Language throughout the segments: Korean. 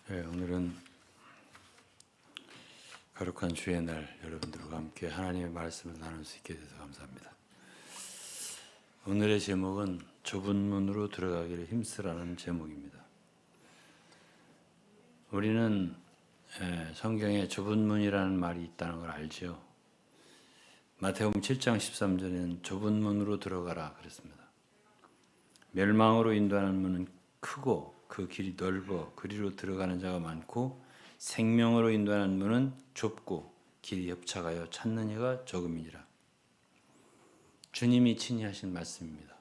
오늘은 거룩한 주의 날 여러분들과 함께 하나님의 말씀을 나눌 수 있게 돼서 감사합니다. 오늘의 제목은 좁은 문으로 들어가기를 힘쓰라는 제목입니다. 우리는 성경에 좁은 문이라는 말이 있다는 걸 알죠. 마태복음 7장 13절에는 좁은 문으로 들어가라 그랬습니다. 멸망으로 인도하는 문은 크고 그 길이 넓어 그리로 들어가는 자가 많고 생명으로 인도하는 문은 좁고 길이 협착하여 찾는 이가 적음이니라. 주님이 친히 하신 말씀입니다.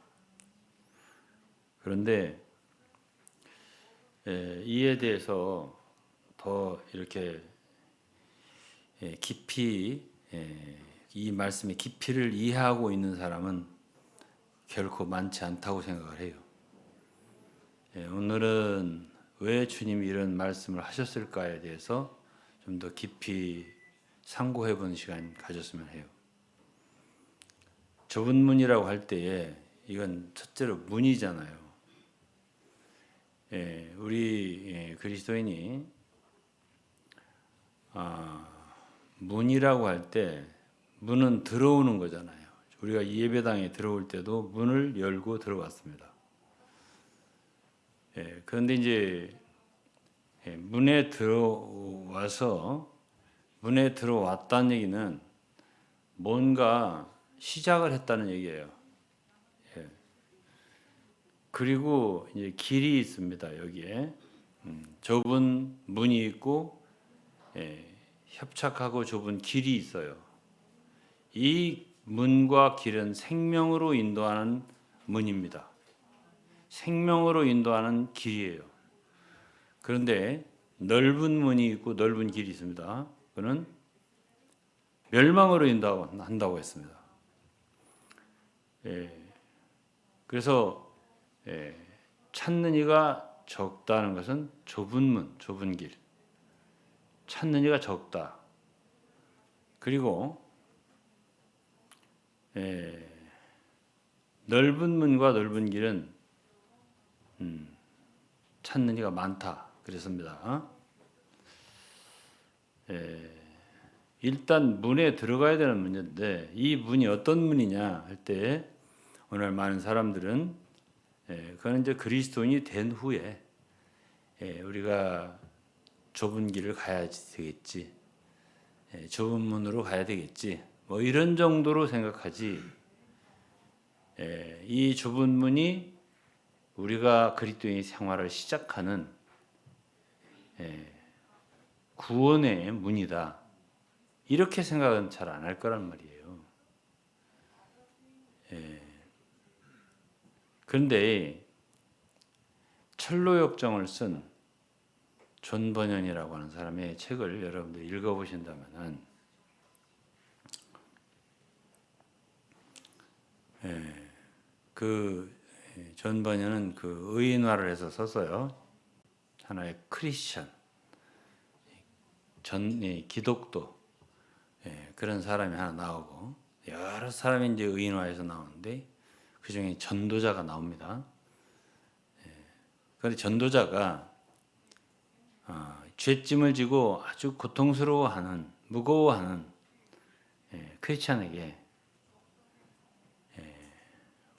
그런데 이에 대해서 더 이렇게 깊이 이 말씀의 깊이를 이해하고 있는 사람은 결코 많지 않다고 생각을 해요. 오늘은 왜 주님이 이런 말씀을 하셨을까에 대해서 좀 더 깊이 상고해 보는 시간 가졌으면 해요. 좁은 문이라고 할 때에 이건 첫째로 문이잖아요. 우리 그리스도인이 문이라고 할 때 문은 들어오는 거잖아요. 우리가 이 예배당에 들어올 때도 문을 열고 들어왔습니다. 그런데 이제 문에 들어왔다는 얘기는 뭔가 시작을 했다는 얘기예요. 그리고 이제 길이 있습니다. 여기에 좁은 문이 있고 협착하고 좁은 길이 있어요. 이 문과 길은 생명으로 인도하는 문입니다. 생명으로 인도하는 길이에요. 그런데 넓은 문이 있고 넓은 길이 있습니다. 그는 멸망으로 인도한다고 했습니다. 그래서 찾는 이가 적다는 것은 좁은 문, 좁은 길. 찾는 이가 적다. 그리고 넓은 문과 넓은 길은 찾는 이가 많다. 그랬습니다. 일단 문에 들어가야 되는 문제인데 이 문이 어떤 문이냐 할 때 오늘 많은 사람들은 그건 이제 그리스도인이 된 후에 우리가 좁은 길을 가야 되겠지, 좁은 문으로 가야 되겠지, 뭐 이런 정도로 생각하지. 이 좁은 문이 우리가 그리스도인의 생활을 시작하는 구원의 문이다. 이렇게 생각은 잘 안 할 거란 말이에요. 그런데 철로역정을 쓴 존 버년이라고 하는 사람의 책을 여러분들 읽어보신다면은 존 버년은 그 의인화를 해서 썼어요. 하나의 크리스천, 기독도 그런 사람이 하나 나오고 여러 사람이 이제 의인화해서 나오는데 그 중에 전도자가 나옵니다. 그런데 전도자가 죄짐을 지고 아주 고통스러워하는, 무거워하는 크리스찬에게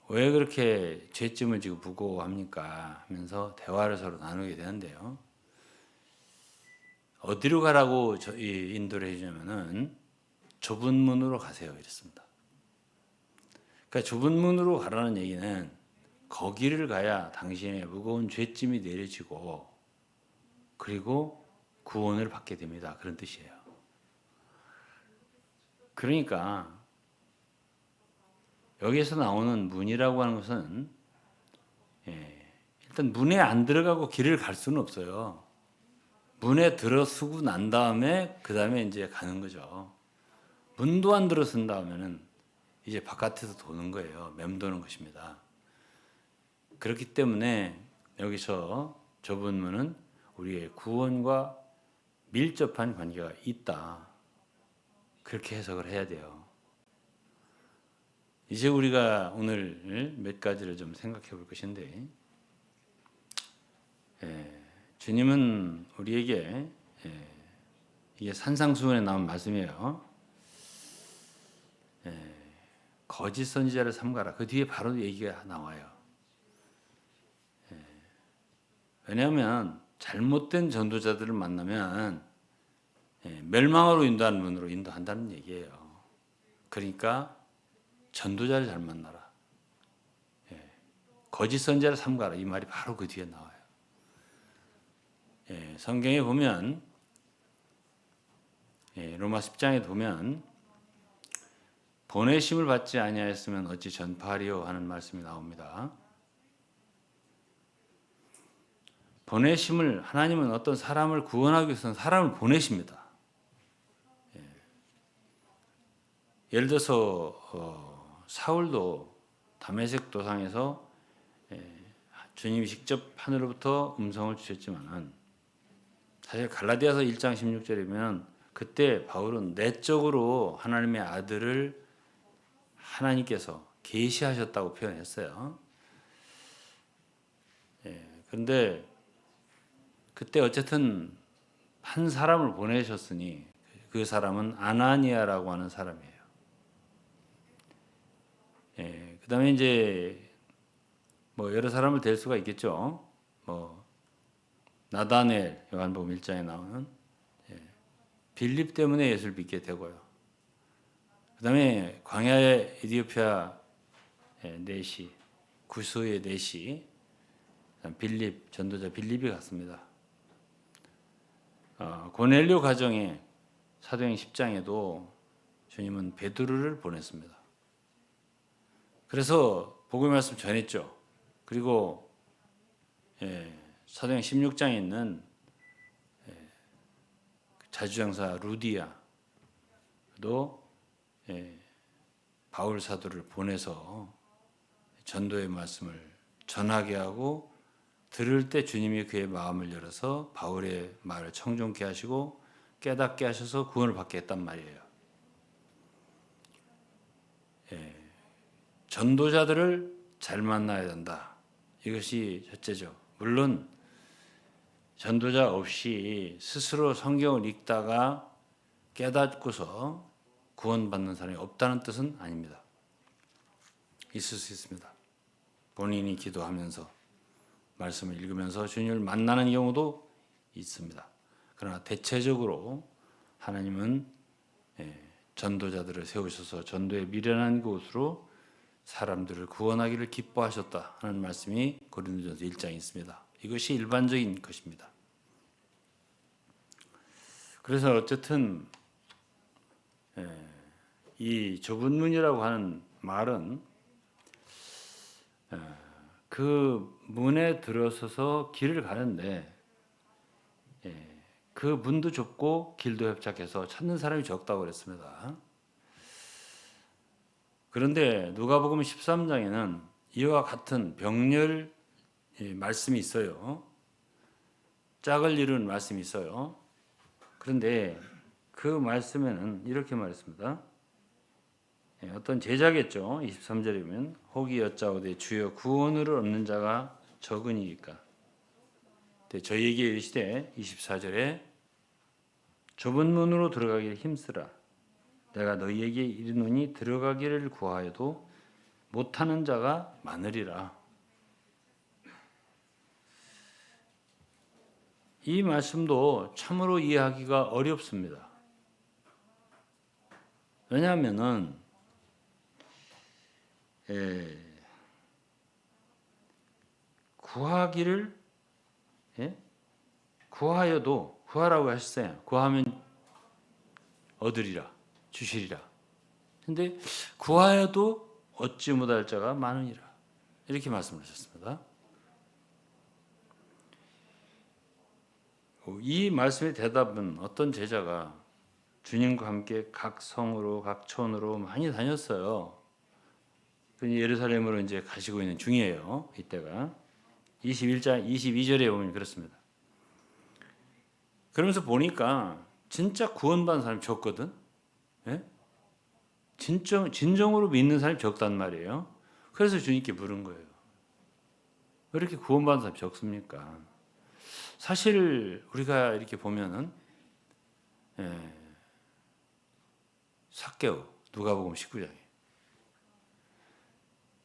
왜 그렇게 죄짐을 지고 무거워합니까? 하면서 대화를 서로 나누게 되는데요. 어디로 가라고 인도를 해주냐면은 좁은 문으로 가세요. 이랬습니다. 그러니까 좁은 문으로 가라는 얘기는 거기를 가야 당신의 무거운 죄짐이 내려지고 그리고 구원을 받게 됩니다. 그런 뜻이에요. 그러니까 여기에서 나오는 문이라고 하는 것은 일단 문에 안 들어가고 길을 갈 수는 없어요. 문에 들어서고 난 다음에 그 다음에 이제 가는 거죠. 문도 안 들어선 다음에는 이제 바깥에서 도는 거예요. 맴도는 것입니다. 그렇기 때문에 여기서 좁은 문은 우리의 구원과 밀접한 관계가 있다. 그렇게 해석을 해야 돼요. 이제 우리가 오늘 몇 가지를 좀 생각해 볼 것인데 주님은 우리에게 이게 산상수훈에 나온 말씀이에요. 거짓 선지자를 삼가라. 그 뒤에 바로 얘기가 나와요. 왜냐하면 잘못된 전도자들을 만나면 멸망으로 인도하는 문으로 인도한다는 얘기예요. 그러니까 전도자를 잘 만나라. 거짓 선지자를 삼가라. 이 말이 바로 그 뒤에 나와요. 성경에 보면 로마 10장에 보면 보내심을 받지 아니하였으면 어찌 전파하리요 하는 말씀이 나옵니다. 보내심을 하나님은 어떤 사람을 구원하기 위해서는 사람을 보내십니다. 예를 들어서 사울도 다메섹 도상에서 주님이 직접 하늘로부터 음성을 주셨지만 사실 갈라디아서 1장 16절이면 그때 바울은 내적으로 하나님의 아들을 하나님께서 계시하셨다고 표현했어요. 그런데 그때 어쨌든 한 사람을 보내셨으니 그 사람은 아나니아라고 하는 사람이에요. 그 다음에 이제 뭐 여러 사람을 댈 수가 있겠죠. 뭐 나다넬 요한복음 1장에 나오는 빌립 때문에 예수를 믿게 되고요. 그 다음에 광야의 에디오피아 내시, 구스의 내시, 빌립, 전도자 빌립이 갔습니다. 고넬료 가정에 사도행 10장에도 주님은 베드로를 보냈습니다. 그래서 복음의 말씀 전했죠. 그리고 사도행 16장에 있는 자주장사 루디아도 바울 사도를 보내서 전도의 말씀을 전하게 하고 들을 때 주님이 그의 마음을 열어서 바울의 말을 청종케 하시고 깨닫게 하셔서 구원을 받게 했단 말이에요. 전도자들을 잘 만나야 된다. 이것이 첫째죠. 물론 전도자 없이 스스로 성경을 읽다가 깨닫고서 구원받는 사람이 없다는 뜻은 아닙니다. 있을 수 있습니다. 본인이 기도하면서 말씀을 읽으면서 주님을 만나는 경우도 있습니다. 그러나 대체적으로 하나님은 전도자들을 세우셔서 전도의 미련한 곳으로 사람들을 구원하기를 기뻐하셨다 하는 말씀이 고린도전서 1장에 있습니다. 이것이 일반적인 것입니다. 그래서 어쨌든 이 좁은 문이라고 하는 말은 그 문에 들어서서 길을 가는데 그 문도 좁고 길도 협착해서 찾는 사람이 적다고 그랬습니다. 그런데 누가복음 13장에는 이와 같은 병렬 말씀이 있어요. 짝을 이룬 말씀이 있어요. 그런데 그 말씀에는 이렇게 말했습니다. 어떤 제자겠죠. 23절이면 혹이 여짜오되 주여 구원을 얻는 자가 적으니까. 저희에게 이르시되 24절에 좁은 문으로 들어가기를 힘쓰라. 내가 너희에게 이르노니 들어가기를 구하여도 못하는 자가 많으리라. 이 말씀도 참으로 이해하기가 어렵습니다. 왜냐하면은 구하기를 구하여도 구하라고 하셨어요. 구하면 얻으리라 주시리라. 근데 구하여도 얻지 못할 자가 많으니라. 이렇게 말씀하셨습니다. 이 말씀의 대답은 어떤 제자가 주님과 함께 각 성으로 각 촌으로 많이 다녔어요. 예루살렘으로 이제 가시고 있는 중이에요. 이때가 21장 22절에 보면 그렇습니다. 그러면서 보니까 진짜 구원받은 사람이 적거든. 예? 진정으로 믿는 사람이 적단 말이에요. 그래서 주님께 물은 거예요. 왜 이렇게 구원받은 사람이 적습니까? 사실 우리가 이렇게 보면은 삭개오 누가복음 19장에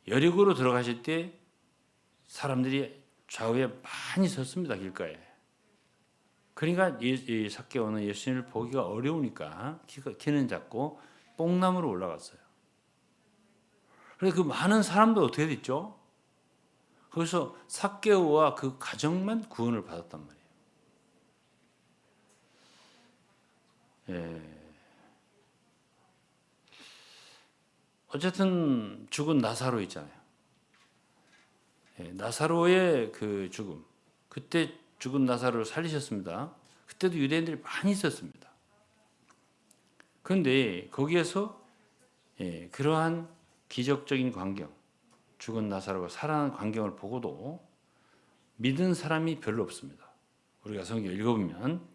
여리고로 들어가실 때 사람들이 좌우에 많이 섰습니다. 길가에. 그러니까 이 삭개오는 예수님을 보기가 어려우니까 키는 작고 뽕나무로 올라갔어요. 그래서 그 많은 사람도 어떻게 됐죠? 거기서 삭개오와 그 가정만 구원을 받았단 말이에요. 어쨌든 죽은 나사로 있잖아요. 나사로의 그 죽음. 그때 죽은 나사로를 살리셨습니다. 그때도 유대인들이 많이 있었습니다. 그런데 거기에서 그러한 기적적인 광경, 죽은 나사로가 살아난 광경을 보고도 믿은 사람이 별로 없습니다. 우리가 성경 읽어보면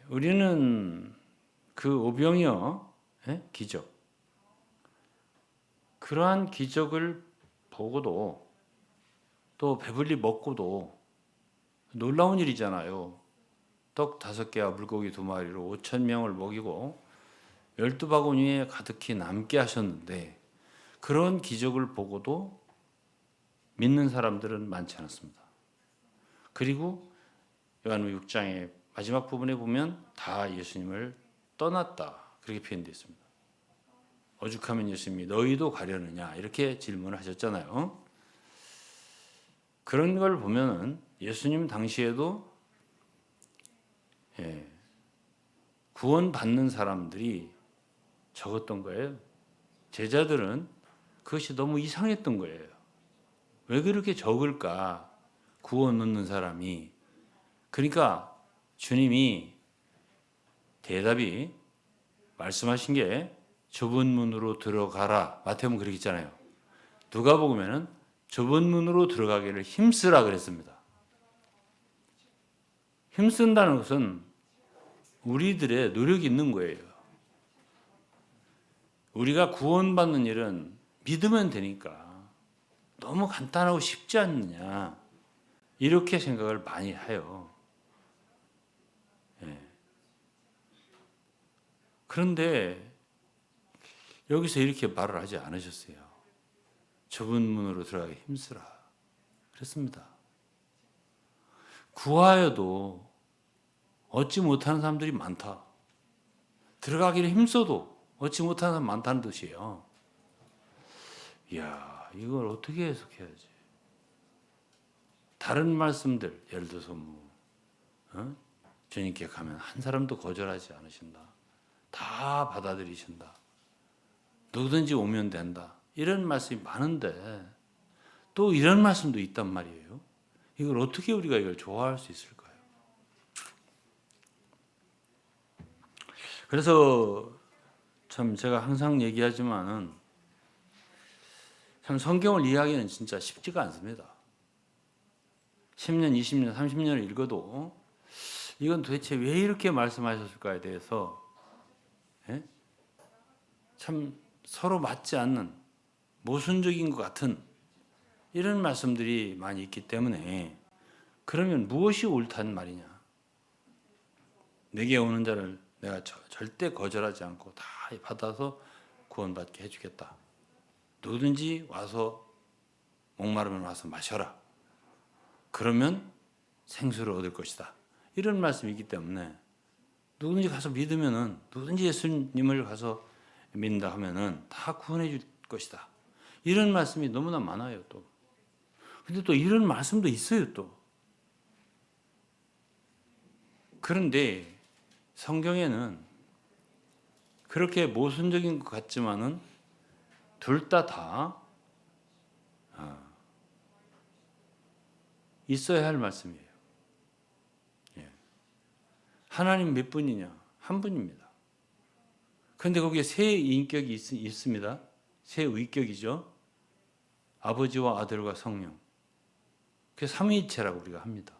우리는 그 오병이어 기적, 그러한 기적을 보고도 또 배불리 먹고도 놀라운 일이잖아요. 떡 5개와 물고기 2마리로 5,000명을 먹이고 12바구니에 가득히 남게 하셨는데 그런 기적을 보고도 믿는 사람들은 많지 않았습니다. 그리고 요한복음 6장의 마지막 부분에 보면 다 예수님을 떠났다 그렇게 표현되어 있습니다. 오죽하면 예수님이 너희도 가려느냐 이렇게 질문을 하셨잖아요. 그런 걸 보면은 예수님 당시에도 구원받는 사람들이 적었던 거예요. 제자들은 그것이 너무 이상했던 거예요. 왜 그렇게 적을까? 구원 얻는 사람이. 그러니까 주님이 대답이 말씀하신 게 좁은 문으로 들어가라. 마태복음 그렇게 있잖아요. 누가복음에는 좁은 문으로 들어가기를 힘쓰라 그랬습니다. 힘쓴다는 것은 우리들의 노력이 있는 거예요. 우리가 구원받는 일은 믿으면 되니까 너무 간단하고 쉽지 않느냐 이렇게 생각을 많이 해요. 그런데 여기서 이렇게 말을 하지 않으셨어요. 좁은 문으로 들어가기 힘쓰라 그랬습니다. 구하여도 얻지 못하는 사람들이 많다. 들어가기를 힘써도 얻지 못하는 사람 많다는 뜻이에요. 이야, 이걸 어떻게 해석해야지? 다른 말씀들, 예를 들어서 주님께 가면 한 사람도 거절하지 않으신다. 다 받아들이신다. 누구든지 오면 된다. 이런 말씀이 많은데 또 이런 말씀도 있단 말이에요. 이걸 어떻게 우리가 이걸 좋아할 수 있을까요? 그래서 참 제가 항상 얘기하지만은 참 성경을 이해하기는 진짜 쉽지가 않습니다. 10년, 20년, 30년을 읽어도 이건 도대체 왜 이렇게 말씀하셨을까에 대해서 참 서로 맞지 않는 모순적인 것 같은 이런 말씀들이 많이 있기 때문에 그러면 무엇이 옳다는 말이냐? 내게 오는 자를 내가 절대 거절하지 않고 다 받아서 구원받게 해주겠다. 누구든지 와서 목마르면 와서 마셔라. 그러면 생수를 얻을 것이다. 이런 말씀이 있기 때문에 누구든지 가서 믿으면은 누구든지 예수님을 가서 믿는다 하면은 다 구원해 줄 것이다. 이런 말씀이 너무나 많아요, 또. 근데 또 이런 말씀도 있어요, 또. 그런데 성경에는 그렇게 모순적인 것 같지만은 둘 다 있어야 할 말씀이에요. 하나님 몇 분이냐? 한 분입니다. 그런데 거기에 세 인격이 있습니다. 세 위격이죠. 아버지와 아들과 성령. 그게 삼위일체라고 우리가 합니다.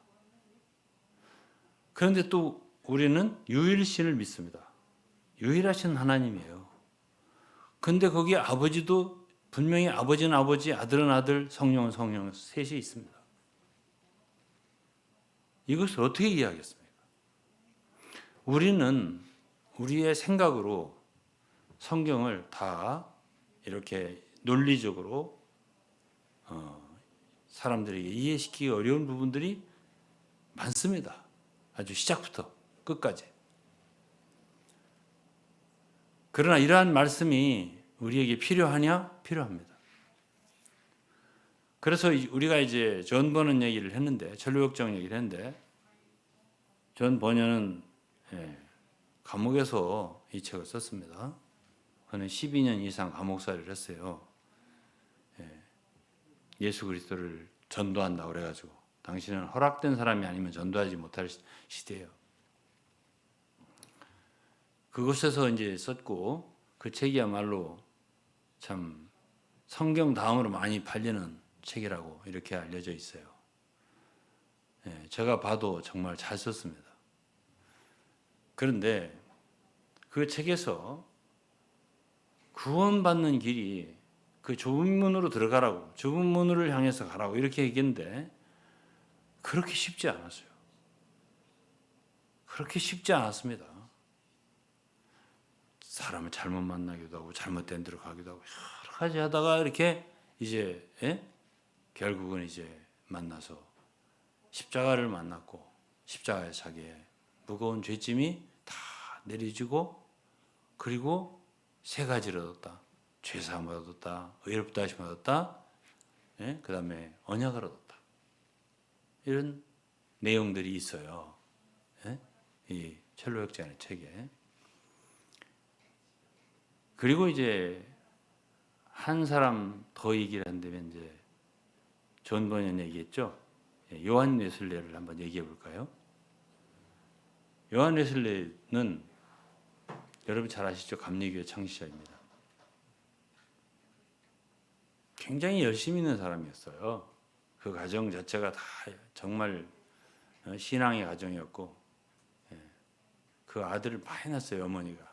그런데 또 우리는 유일신을 믿습니다. 유일하신 하나님이에요. 그런데 거기에 아버지도 분명히 아버지는 아버지, 아들은 아들, 성령은 성령 셋이 있습니다. 이것을 어떻게 이해하겠습니까? 우리는 우리의 생각으로 성경을 다 이렇게 논리적으로 사람들에게 이해시키기 어려운 부분들이 많습니다. 아주 시작부터 끝까지. 그러나 이러한 말씀이 우리에게 필요하냐? 필요합니다. 그래서 우리가 이제 존 버년 얘기를 했는데, 천류역정 얘기를 했는데, 존 버년은 감옥에서 이 책을 썼습니다. 그는 12년 이상 감옥살이를 했어요. 예수 그리스도를 전도한다고 그래가지고, 당신은 허락된 사람이 아니면 전도하지 못할 시대예요. 그곳에서 이제 썼고, 그 책이야말로 참 성경 다음으로 많이 팔리는 책이라고 이렇게 알려져 있어요. 제가 봐도 정말 잘 썼습니다. 그런데 그 책에서 구원받는 길이 그 좁은 문으로 들어가라고, 좁은 문을 향해서 가라고 이렇게 얘기했는데 그렇게 쉽지 않았어요. 그렇게 쉽지 않았습니다. 사람을 잘못 만나기도 하고 잘못된 데로 가기도 하고 여러 가지 하다가 이렇게 이제 결국은 이제 만나서 십자가를 만났고, 십자가에 자기의 무거운 죄짐이 다 내려지고, 그리고 세 가지를 얻었다. 죄사함을 얻었다. 의롭다 하심을 얻었다. 그 다음에 언약을 얻었다. 이런 내용들이 있어요. 이 천류역정의 책에. 그리고 이제 한 사람 더 얘기를 한다면 이제 존 버년 얘기했죠. 요한 웨슬레를 한번 얘기해 볼까요? 요한 웨슬레는 여러분 잘 아시죠? 감리교회 창시자입니다. 굉장히 열심히 있는 사람이었어요. 그 가정 자체가 다 정말 신앙의 가정이었고, 그 아들을 많이 낳았어요. 어머니가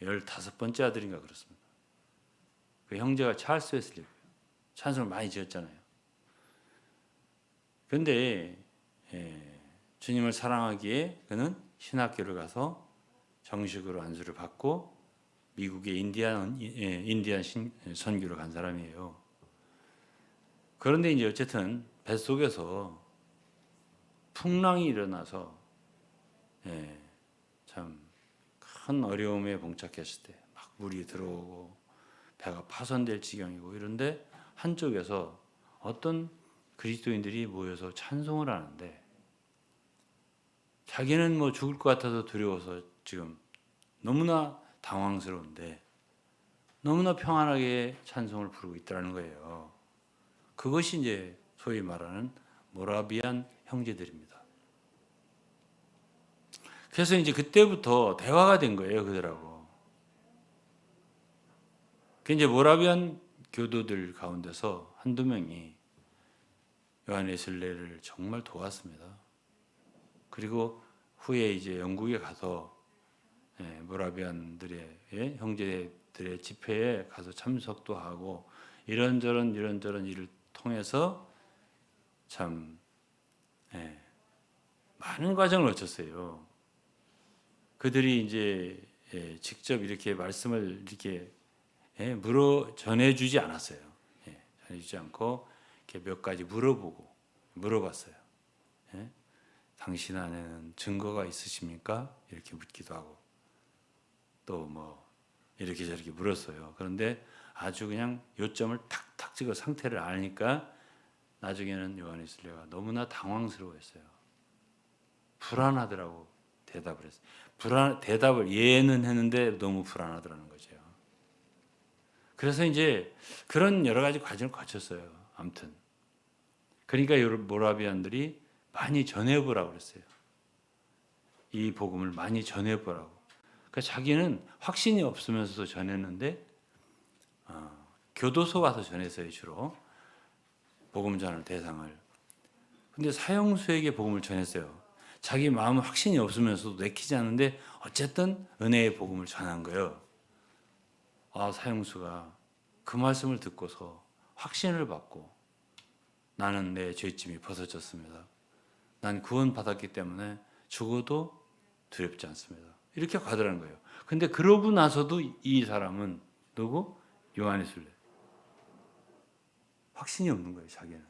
15번째 아들인가 그렇습니다. 그 형제가 찰스 웨슬리, 찬송을 많이 지었잖아요. 그런데 주님을 사랑하기에 그는 신학교를 가서 정식으로 안수를 받고 미국의 인디안 선교를 간 사람이에요. 그런데 이제 어쨌든 뱃속에서 풍랑이 일어나서 참 큰 어려움에 봉착했을 때 막 물이 들어오고 배가 파손될 지경이고 이런데 한쪽에서 어떤 그리스도인들이 모여서 찬송을 하는데 자기는 뭐 죽을 것 같아서 두려워서 지금 너무나 당황스러운데 너무나 평안하게 찬송을 부르고 있다는 거예요. 그것이 이제 소위 말하는 모라비안 형제들입니다. 그래서 이제 그때부터 대화가 된 거예요, 그들하고. 그 이제 모라비안 교도들 가운데서 한두 명이 요한 웨슬레를 정말 도왔습니다. 그리고 후에 이제 영국에 가서 모라비안들의 형제들의 집회에 가서 참석도 하고 이런저런 일을 통해서 참 많은 과정을 거쳤어요. 그들이 이제 직접 이렇게 말씀을 이렇게 전해주지 않았어요. 전해주지 않고 이렇게 몇 가지 물어봤어요. 당신 안에는 증거가 있으십니까? 이렇게 묻기도 하고 또 뭐 이렇게 저렇게 물었어요. 그런데 아주 그냥 요점을 탁탁 찍어 상태를 아니까 나중에는 요한 웨슬레가 너무나 당황스러워했어요. 불안하더라고 대답을 했어요. 대답을 예는 했는데 너무 불안하더라는 거죠. 그래서 이제 그런 여러 가지 과정을 거쳤어요. 아무튼 그러니까 모라비안들이 많이 전해보라고 그랬어요. 이 복음을 많이 전해보라고. 그러니까 자기는 확신이 없으면서도 전했는데 교도소 가서 전했어요. 주로 복음 전할 대상을. 근데 사형수에게 복음을 전했어요. 자기 마음은 확신이 없으면서도 내키지 않는데 어쨌든 은혜의 복음을 전한 거예요. 사형수가 그 말씀을 듣고서 확신을 받고 나는 내 죄짐이 벗어졌습니다. 난 구원받았기 때문에 죽어도 두렵지 않습니다. 이렇게 가더라는 거예요. 근데 그러고 나서도 이 사람은 누구? 요한의 순례. 확신이 없는 거예요, 자기는.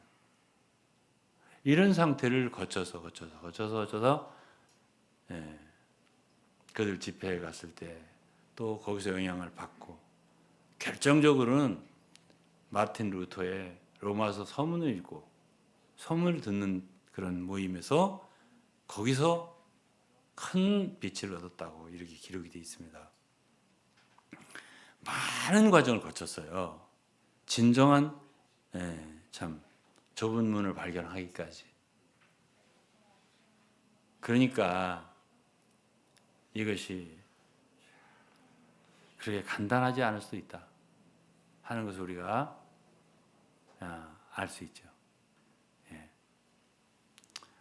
이런 상태를 거쳐서 예, 그들 집회에 갔을 때 또 거기서 영향을 받고 결정적으로는 마틴 루터의 로마서 서문을 읽고 서문을 듣는 그런 모임에서 거기서 큰 빛을 얻었다고 이렇게 기록이 되어 있습니다. 많은 과정을 거쳤어요. 진정한 참 좁은 문을 발견하기까지. 그러니까 이것이 그렇게 간단하지 않을 수도 있다 하는 것을 우리가 알 수 있죠.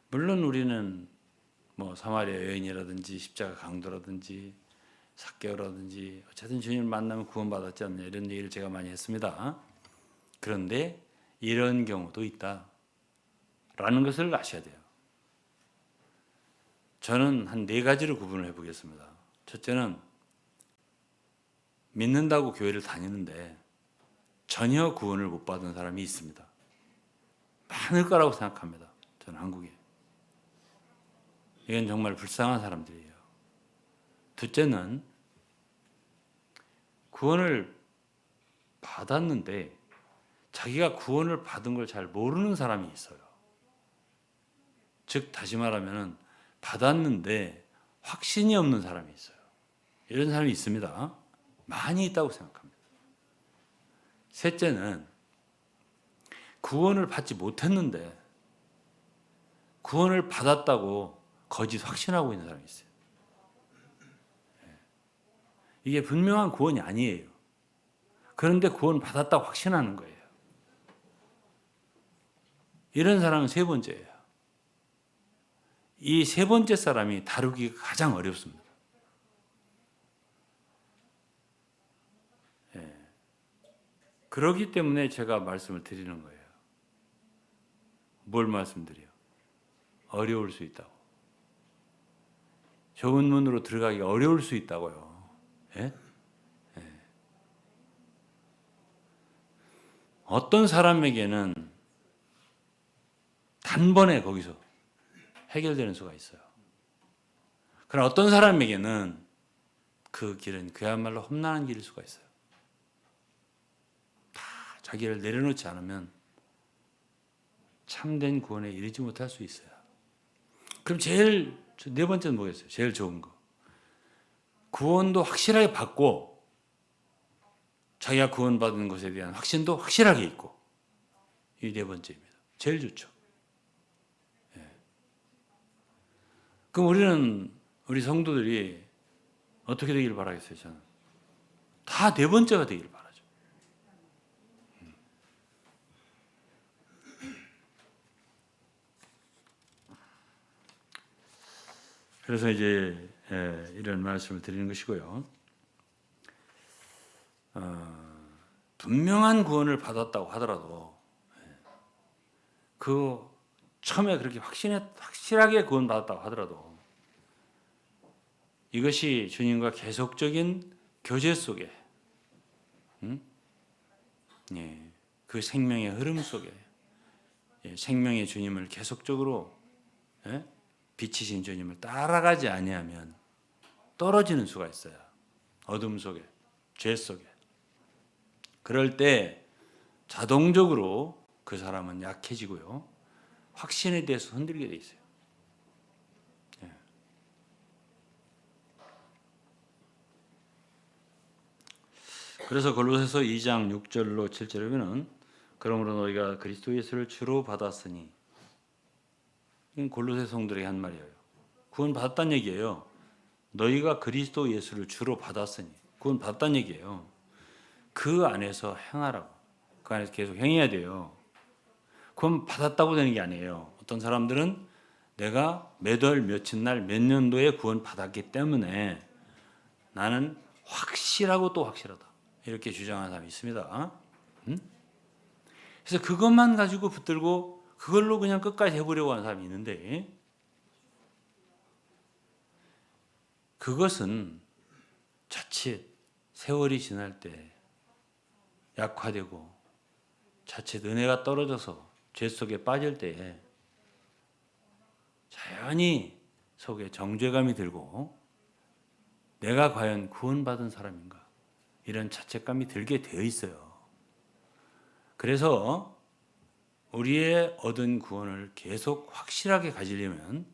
물론 우리는 뭐 사마리아 여인이라든지 십자가 강도라든지 삭개오라든지 어쨌든 주님을 만나면 구원받았지 않느냐 이런 얘기를 제가 많이 했습니다. 그런데 이런 경우도 있다라는 것을 아셔야 돼요. 저는 한 4가지를 구분을 해보겠습니다. 첫째는 믿는다고 교회를 다니는데 전혀 구원을 못 받은 사람이 있습니다. 많을 거라고 생각합니다. 저는 한국에. 이건 정말 불쌍한 사람들이에요. 둘째는 구원을 받았는데 자기가 구원을 받은 걸 잘 모르는 사람이 있어요. 즉 다시 말하면 받았는데 확신이 없는 사람이 있어요. 이런 사람이 있습니다. 많이 있다고 생각합니다. 셋째는 구원을 받지 못했는데 구원을 받았다고 거짓 확신하고 있는 사람이 있어요. 이게 분명한 구원이 아니에요. 그런데 구원 받았다고 확신하는 거예요. 이런 사람은 세 번째예요. 이 세 번째 사람이 다루기가 가장 어렵습니다. 그렇기 때문에 제가 말씀을 드리는 거예요. 뭘 말씀드려요? 어려울 수 있다고. 좁은 문으로 들어가기 어려울 수 있다고요. 예? 어떤 사람에게는 단번에 거기서 해결되는 수가 있어요. 그러나 어떤 사람에게는 그 길은 그야말로 험난한 길일 수가 있어요. 다 자기를 내려놓지 않으면 참된 구원에 이르지 못할 수 있어요. 그럼 네 번째는 뭐겠어요? 제일 좋은 거. 구원도 확실하게 받고 자기가 구원받은 것에 대한 확신도 확실하게 있고 이 네 번째입니다. 제일 좋죠. 그럼 우리 성도들이 어떻게 되기를 바라겠어요? 저는 다 네 번째가 되기를 바라죠. 그래서 이제 이런 말씀을 드리는 것이고요. 분명한 구원을 받았다고 하더라도 그 처음에 그렇게 확실하게 구원받았다고 하더라도 이것이 주님과 계속적인 교제 속에 그 생명의 흐름 속에 생명의 주님을 계속적으로 빛이신 주님을 따라가지 아니하면 떨어지는 수가 있어요. 어둠 속에, 죄 속에. 그럴 때 자동적으로 그 사람은 약해지고요. 확신에 대해서 흔들게 돼 있어요. 그래서 골로새서 2장 6절로 7절에 보면 그러므로 너희가 그리스도 예수를 주로 받았으니 이건 골로새 성도들에게 한 말이에요. 구원 받았다는 얘기예요. 너희가 그리스도 예수를 주로 받았으니 구원 받았다는 얘기예요. 그 안에서 행하라고. 그 안에서 계속 행해야 돼요. 구원 받았다고 되는 게 아니에요. 어떤 사람들은 내가 몇 월 며칠 날 몇 년도에 구원 받았기 때문에 나는 확실하고 또 확실하다. 이렇게 주장하는 사람이 있습니다. 그래서 그것만 가지고 붙들고 그걸로 그냥 끝까지 해보려고 하는 사람이 있는데 그것은 자칫 세월이 지날 때 약화되고 자칫 은혜가 떨어져서 죄 속에 빠질 때에 자연히 속에 정죄감이 들고 내가 과연 구원받은 사람인가 이런 자책감이 들게 되어 있어요. 그래서 우리의 얻은 구원을 계속 확실하게 가지려면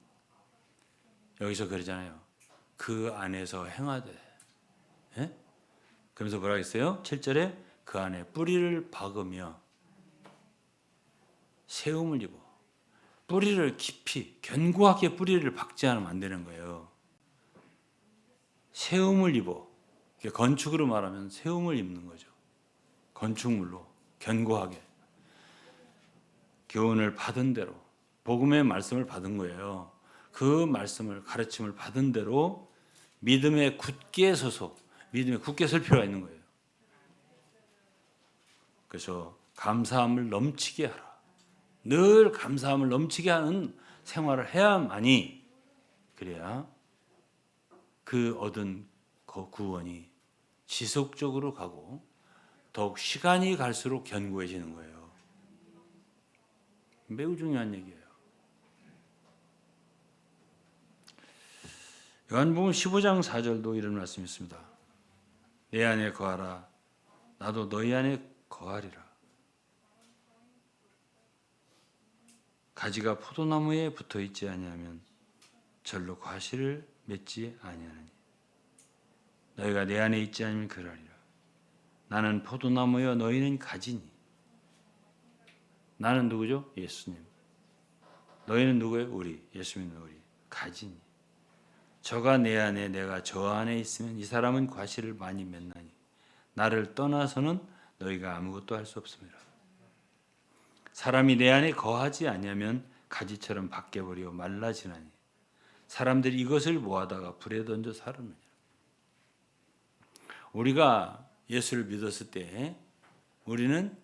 여기서 그러잖아요. 그 안에서 행하되. 예? 그러면서 뭐라 했어요? 7절에 그 안에 뿌리를 박으며 세움을 입어. 뿌리를 깊이 견고하게 뿌리를 박지 않으면 안 되는 거예요. 세움을 입어. 건축으로 말하면 세움을 입는 거죠. 건축물로 견고하게. 교훈을 받은 대로 복음의 말씀을 받은 거예요. 그 말씀을 가르침을 받은 대로 믿음에 굳게 서서 믿음에 굳게 설 필요가 있는 거예요. 그래서 감사함을 넘치게 하라. 늘 감사함을 넘치게 하는 생활을 해야만이 그래야 그 얻은 구원이 지속적으로 가고 더욱 시간이 갈수록 견고해지는 거예요. 매우 중요한 얘기예요. 요한복음 15장 4절도 이런 말씀이 있습니다. 내 안에 거하라. 나도 너희 안에 거하리라. 가지가 포도나무에 붙어 있지 아니하면 절로 과실을 맺지 아니하느니 너희가 내 안에 있지 않으면 그러하리라. 나는 포도나무여 너희는 가지니. 나는 누구죠? 예수님. 너희는 누구예요? 우리. 예수님은 우리. 가지니. 저가 내 안에 내가 저 안에 있으면 이 사람은 과실을 많이 맺나니 나를 떠나서는 너희가 아무것도 할 수 없습니다. 사람이 내 안에 거하지 아니하면 가지처럼 바뀌어버리고 말라지나니 사람들이 이것을 모아다가 불에 던져 사르느니라. 우리가 예수를 믿었을 때 우리는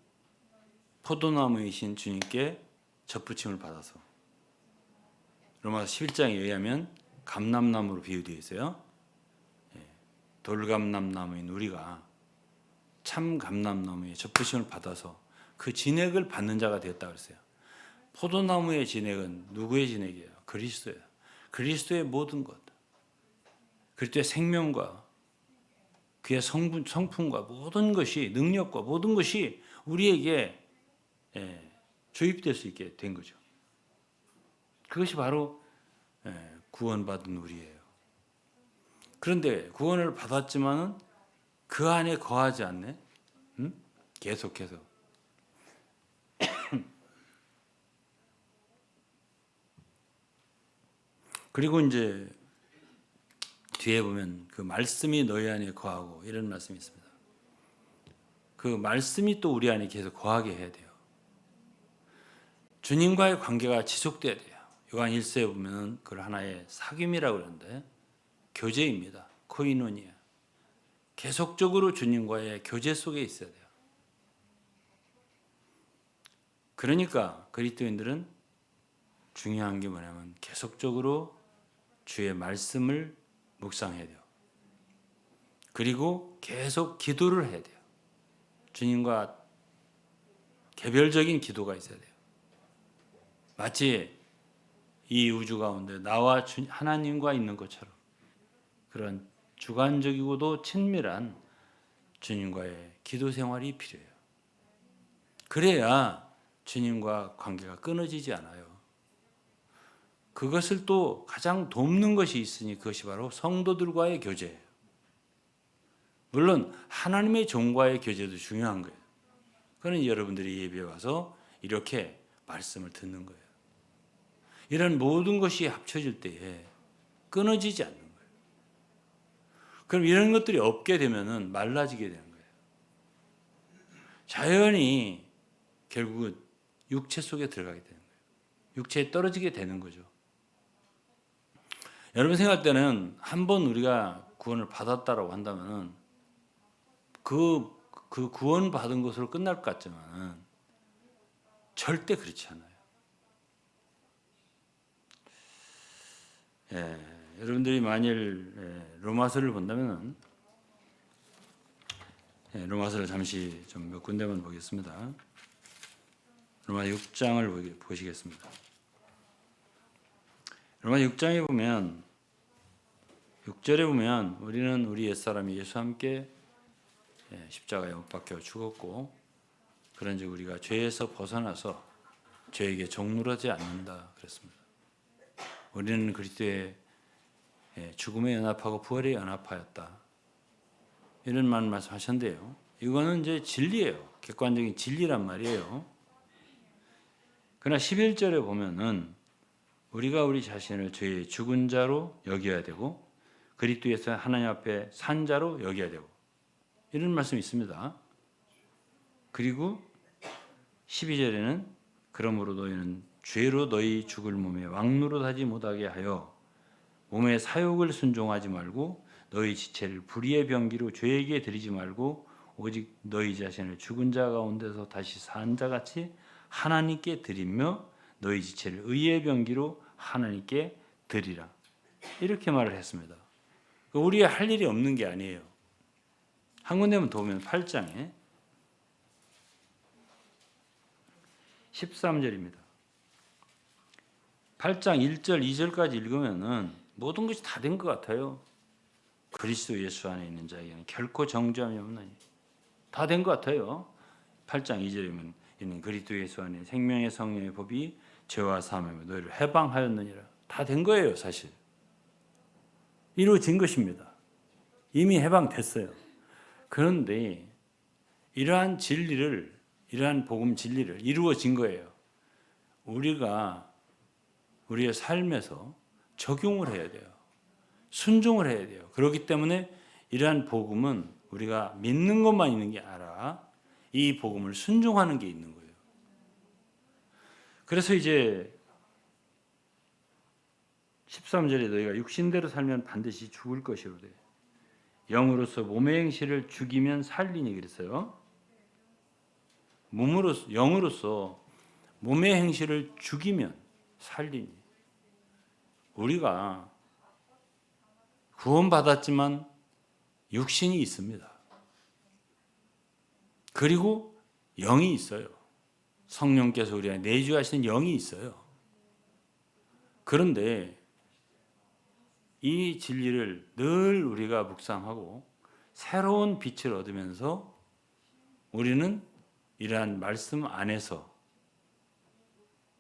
포도나무이신 주님께 접붙임을 받아서 로마서 11장에 의하면 감람나무로 비유되어 있어요. 돌감람나무인 우리가 참 감람나무의 접붙임을 받아서 그 진액을 받는 자가 되었다 그랬어요. 포도나무의 진액은 누구의 진액이에요? 그리스도예요. 그리스도의 모든 것, 그리스도의 생명과 그의 성품과 모든 것이 능력과 모든 것이 우리에게 주입될 수 있게 된 거죠. 그것이 바로 구원받은 우리예요. 그런데 구원을 받았지만은 그 안에 거하지 않네. 응? 계속해서. 그리고 이제 뒤에 보면 그 말씀이 너희 안에 거하고 이런 말씀이 있습니다. 그 말씀이 또 우리 안에 계속 거하게 해야 돼요. 주님과의 관계가 지속돼야 돼요. 요한 1서에 보면 그걸 하나의 사귐이라고 그러는데 교제입니다. 코이노니아. 계속적으로 주님과의 교제 속에 있어야 돼요. 그러니까 그리스도인들은 중요한 게 뭐냐면 계속적으로 주의 말씀을 묵상해야 돼요. 그리고 계속 기도를 해야 돼요. 주님과 개별적인 기도가 있어야 돼요. 마치 이 우주 가운데 나와 하나님과 있는 것처럼 그런 주관적이고도 친밀한 주님과의 기도 생활이 필요해요. 그래야 주님과 관계가 끊어지지 않아요. 그것을 또 가장 돕는 것이 있으니 그것이 바로 성도들과의 교제예요. 물론 하나님의 종과의 교제도 중요한 거예요. 그는 여러분들이 예배에 와서 이렇게 말씀을 듣는 거예요. 이런 모든 것이 합쳐질 때에 끊어지지 않는 거예요. 그럼 이런 것들이 없게 되면은 말라지게 되는 거예요. 자연히 결국은 육체 속에 들어가게 되는 거예요. 육체에 떨어지게 되는 거죠. 여러분 생각할 때는 한 번 우리가 구원을 받았다라고 한다면 그 구원 받은 것으로 끝날 것 같지만 절대 그렇지 않아요. 여러분들이 만일 로마서를 본다면 로마서를 잠시 좀 몇 군데만 보겠습니다. 로마 6장을 보시겠습니다. 로마 6장에 보면 6절에 보면 우리는 우리 옛사람이 예수와 함께 십자가에 못 박혀 죽었고 그런즉 우리가 죄에서 벗어나서 죄에게 종노하지 않는다 그랬습니다. 우리는 그리스도의 죽음에 연합하고 부활에 연합하였다. 이런 말씀하셨는데요. 이거는 이제 진리예요. 객관적인 진리란 말이에요. 그러나 11절에 보면은 우리가 우리 자신을 죄의 죽은 자로 여겨야 되고 그리스도에서 하나님 앞에 산 자로 여겨야 되고 이런 말씀이 있습니다. 그리고 12절에는 그러므로 너희는 죄로 너희 죽을 몸에 왕노릇하지 못하게 하여 몸의 사욕을 순종하지 말고 너희 지체를 불의의 병기로 죄에게 드리지 말고 오직 너희 자신을 죽은 자 가운데서 다시 산 자같이 하나님께 드리며 너희 지체를 의의 병기로 하나님께 드리라. 이렇게 말을 했습니다. 우리가 할 일이 없는 게 아니에요. 한 군데만 더 보면 8장에 13절입니다. 8장 1절 2절까지 읽으면은 모든 것이 다 된 것 같아요. 그리스도 예수 안에 있는 자에게는 결코 정죄함이 없나니 다 된 것 같아요. 8장 2절이면 있는 그리스도 예수 안에 생명의 성령의 법이 죄와 사함에 너희를 해방하였느니라. 다 된 거예요, 사실. 이루어진 것입니다. 이미 해방됐어요. 그런데 이러한 진리를, 이러한 복음 진리를 이루어진 거예요. 우리가 우리의 삶에서 적용을 해야 돼요. 순종을 해야 돼요. 그렇기 때문에 이러한 복음은 우리가 믿는 것만 있는 게 아니라 이 복음을 순종하는 게 있는 거예요. 그래서 이제 13절에 너희가 육신대로 살면 반드시 죽을 것이로되 영으로서 몸의 행실을 죽이면 살리니 그랬어요. 영으로서 몸의 행실을 죽이면 살리니. 우리가 구원받았지만 육신이 있습니다. 그리고 영이 있어요. 성령께서 우리 안에 내주하시는 영이 있어요. 그런데 이 진리를 늘 우리가 묵상하고 새로운 빛을 얻으면서 우리는 이러한 말씀 안에서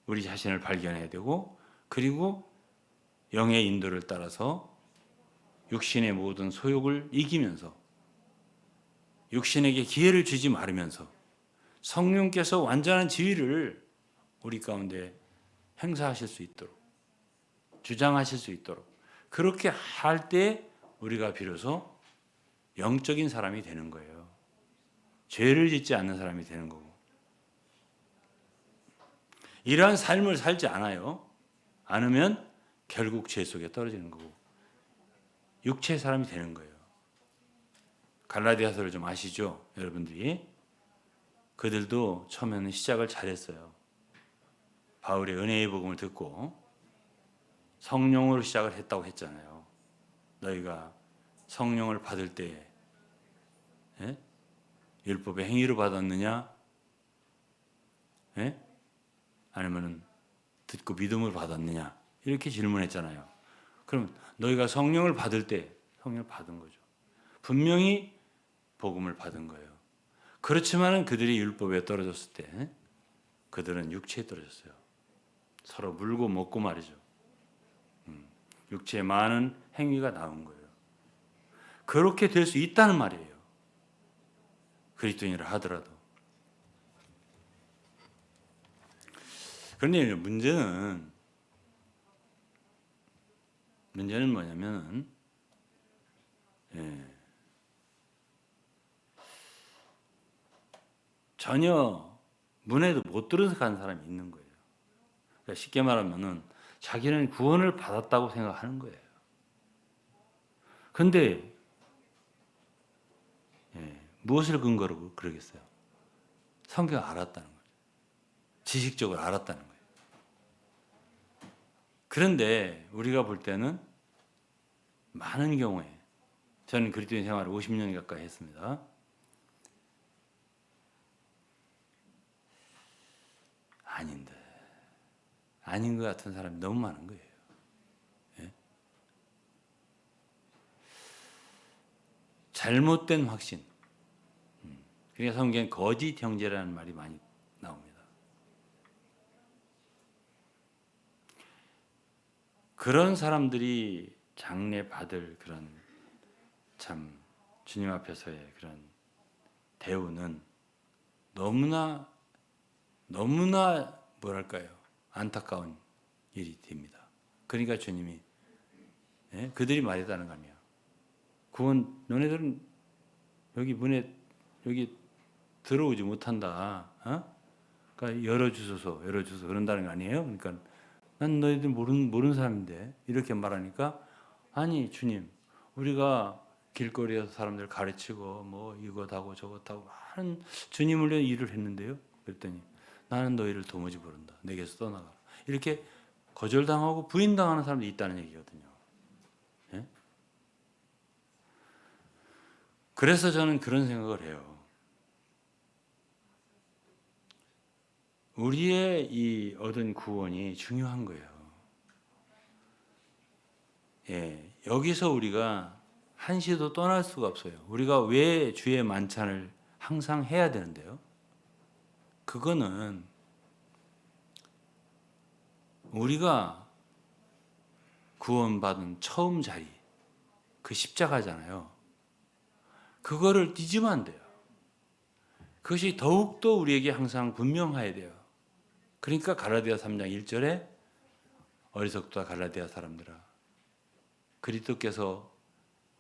우리 자신을 발견해야 되고 그리고 영의 인도를 따라서 육신의 모든 소욕을 이기면서 육신에게 기회를 주지 말으면서 성령께서 완전한 지위를 우리 가운데 행사하실 수 있도록 주장하실 수 있도록 그렇게 할 때 우리가 비로소 영적인 사람이 되는 거예요. 죄를 짓지 않는 사람이 되는 거고 이러한 삶을 살지 않으면 결국 죄 속에 떨어지는 거고 육체의 사람이 되는 거예요. 갈라디아서를 좀 아시죠? 여러분들이 그들도 처음에는 시작을 잘했어요. 바울의 은혜의 복음을 듣고 성령으로 시작을 했다고 했잖아요. 너희가 성령을 받을 때 율법의 행위로 받았느냐? 아니면 듣고 믿음으로 받았느냐? 이렇게 질문했잖아요. 그럼 너희가 성령을 받을 때 성령을 받은 거죠. 분명히 복음을 받은 거예요. 그렇지만은 그들이 율법에 떨어졌을 때 그들은 육체에 떨어졌어요. 서로 물고 먹고 말이죠. 육체에 많은 행위가 나온 거예요. 그렇게 될 수 있다는 말이에요. 그리스도인이라 하더라도. 그런데 문제는 뭐냐면 전혀 문에도 못 들어서 가는 사람이 있는 거예요. 그러니까 쉽게 말하면은 자기는 구원을 받았다고 생각하는 거예요. 그런데 무엇을 근거로 그러겠어요? 성경을 알았다는 거죠. 지식적으로 알았다는 거예요. 그런데 우리가 볼 때는 많은 경우에 저는 그리스도인 생활을 50년 가까이 했습니다. 아닌데 아닌 것 같은 사람이 너무 많은 거예요. 예? 잘못된 확신. 그러니까 성경에 거짓 형제라는 말이 많이 나옵니다. 그런 사람들이 장래 받을 그런 참 주님 앞에서의 그런 대우는 너무나 뭐랄까요, 안타까운 일이 됩니다. 그러니까 주님이 그들이 말했다는 거 아니야. 구원 너네들은 여기 문에 여기 들어오지 못한다. 그러니까 열어주소서 그런다는 거 아니에요. 그러니까 난 너희들 모르는 사람인데 이렇게 말하니까 아니 주님 우리가 길거리에서 사람들 가르치고 뭐 이것하고 저것하고 많은 주님을 위해 일을 했는데요. 그랬더니 나는 너희를 도무지 모른다. 내게서 떠나가라. 이렇게 거절당하고 부인당하는 사람도 있다는 얘기거든요. 예? 그래서 저는 그런 생각을 해요. 우리의 이 얻은 구원이 중요한 거예요. 예, 여기서 우리가 한시도 떠날 수가 없어요. 우리가 왜 주의 만찬을 항상 해야 되는데요? 그거는 우리가 구원받은 처음 자리, 그 십자가잖아요. 그거를 잊으면 안 돼요. 그것이 더욱더 우리에게 항상 분명해야 돼요. 그러니까 갈라디아 3장 1절에 어리석다 갈라디아 사람들아 그리스도께서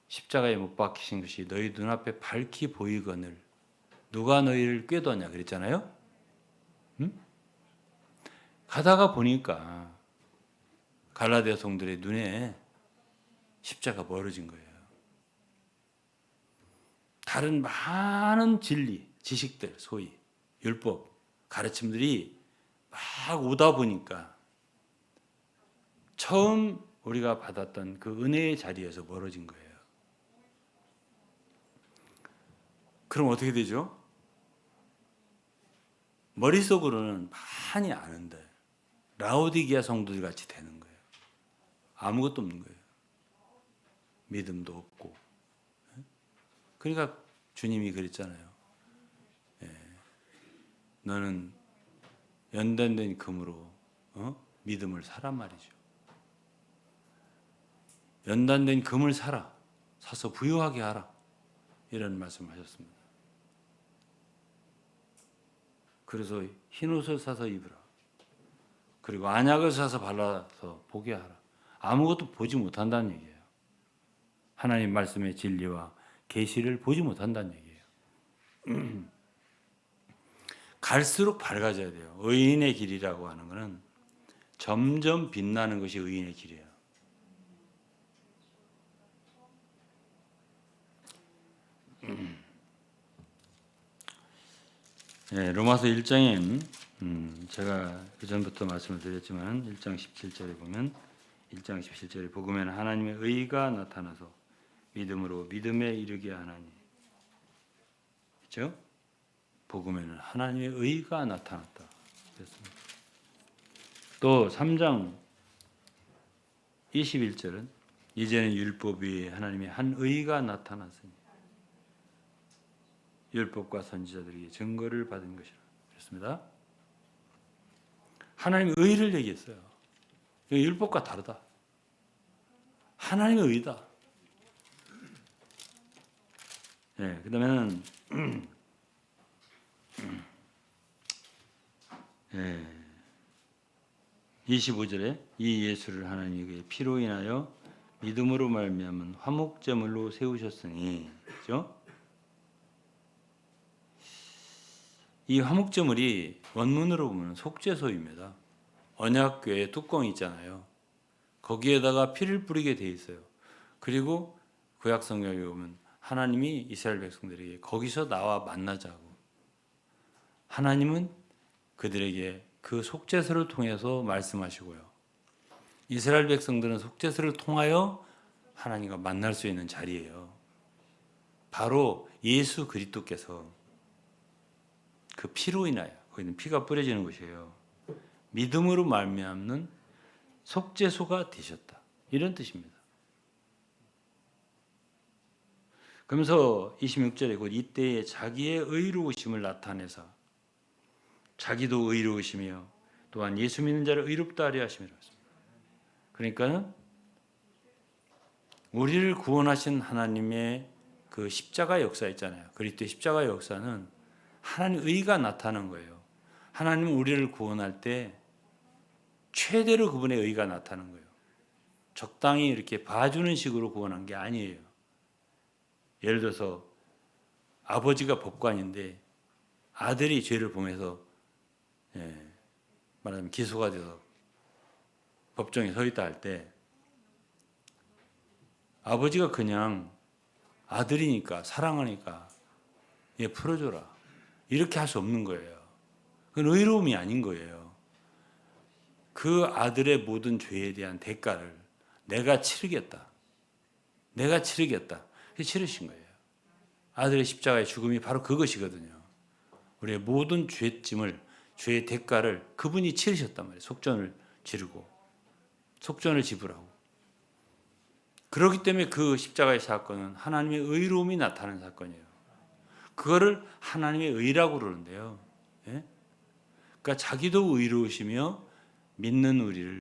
십자가에 못 박히신 것이 너희 눈앞에 밝히 보이거늘 누가 너희를 꾀더냐 그랬잖아요. 응? 가다가 보니까 갈라디아 성들의 눈에 십자가 멀어진 거예요. 다른 많은 진리, 지식들, 소위 율법, 가르침들이 막 오다 보니까 처음 우리가 받았던 그 은혜의 자리에서 멀어진 거예요. 그럼 어떻게 되죠? 머릿속으로는 많이 아는데 라오디게아 성도들 같이 되는 거예요. 아무것도 없는 거예요. 믿음도 없고. 그러니까 주님이 그랬잖아요. 너는 연단된 금으로 믿음을 사란 말이죠. 연단된 금을 사서 부유하게 하라. 이런 말씀하셨습니다. 그래서 흰옷을 사서 입으라. 그리고 안약을 사서 발라서 보게 하라. 아무것도 보지 못한다는 얘기예요. 하나님 말씀의 진리와 계시를 보지 못한다는 얘기예요. 갈수록 밝아져야 돼요. 의인의 길이라고 하는 것은 점점 빛나는 것이 의인의 길이에요. 네, 로마서 1장에 제가 그전부터 말씀을 드렸지만 1장 17절에 보면 1장 17절에 복음에는 하나님의 의가 나타나서 믿음으로 믿음에 이르게 하나니 그렇죠? 복음에는 하나님의 의가 나타났다. 그랬습니다. 또 3장 21절은 이제는 율법 위에 하나님의 한 의가 나타났으니 율법과 선지자들에게 증거를 받은 것이라 그랬습니다. 하나님의 의를 얘기했어요. 율법과 다르다. 하나님의 의다. 네, 그다음에는 25절에 이 예수를 하나님의 피로 인하여 믿음으로 말미암은 화목제물로 세우셨으니 그렇죠? 이 화목제물이 원문으로 보면 속죄소입니다. 언약궤에 뚜껑이 있잖아요. 거기에다가 피를 뿌리게 돼 있어요. 그리고 구약 성경에 보면 하나님이 이스라엘 백성들에게 거기서 나와 만나자고. 하나님은 그들에게 그 속죄소를 통해서 말씀하시고요. 이스라엘 백성들은 속죄소를 통하여 하나님과 만날 수 있는 자리예요. 바로 예수 그리스도께서 그 피로 인하여, 거기는 피가 뿌려지는 것이에요. 믿음으로 말미암는 속죄소가 되셨다. 이런 뜻입니다. 그러면서 26절에 곧 이때에 자기의 의로우심을 나타내사 자기도 의로우시며 또한 예수 믿는 자를 의롭다 하려 하심이라 했습니다. 그러니까 우리를 구원하신 하나님의 그 십자가 역사 있잖아요. 그리스도의 십자가 역사는 하나님의 의가 나타나는 거예요. 하나님은 우리를 구원할 때 최대로 그분의 의가 나타나는 거예요. 적당히 이렇게 봐주는 식으로 구원한 게 아니에요. 예를 들어서 아버지가 법관인데 아들이 죄를 범해서 말하자면 기소가 돼서 법정에 서 있다 할 때 아버지가 그냥 아들이니까 사랑하니까 얘 풀어줘라 이렇게 할 수 없는 거예요. 그건 의로움이 아닌 거예요. 그 아들의 모든 죄에 대한 대가를 내가 치르겠다. 내가 치르겠다. 그래서 치르신 거예요. 아들의 십자가의 죽음이 바로 그것이거든요. 우리의 모든 죄짐을, 죄의 대가를 그분이 치르셨단 말이에요. 속전을 지르고 속전을 지불하고. 그렇기 때문에 그 십자가의 사건은 하나님의 의로움이 나타나는 사건이에요. 그거를 하나님의 의라고 그러는데요. 예? 그러니까 자기도 의로우시며 믿는 우리를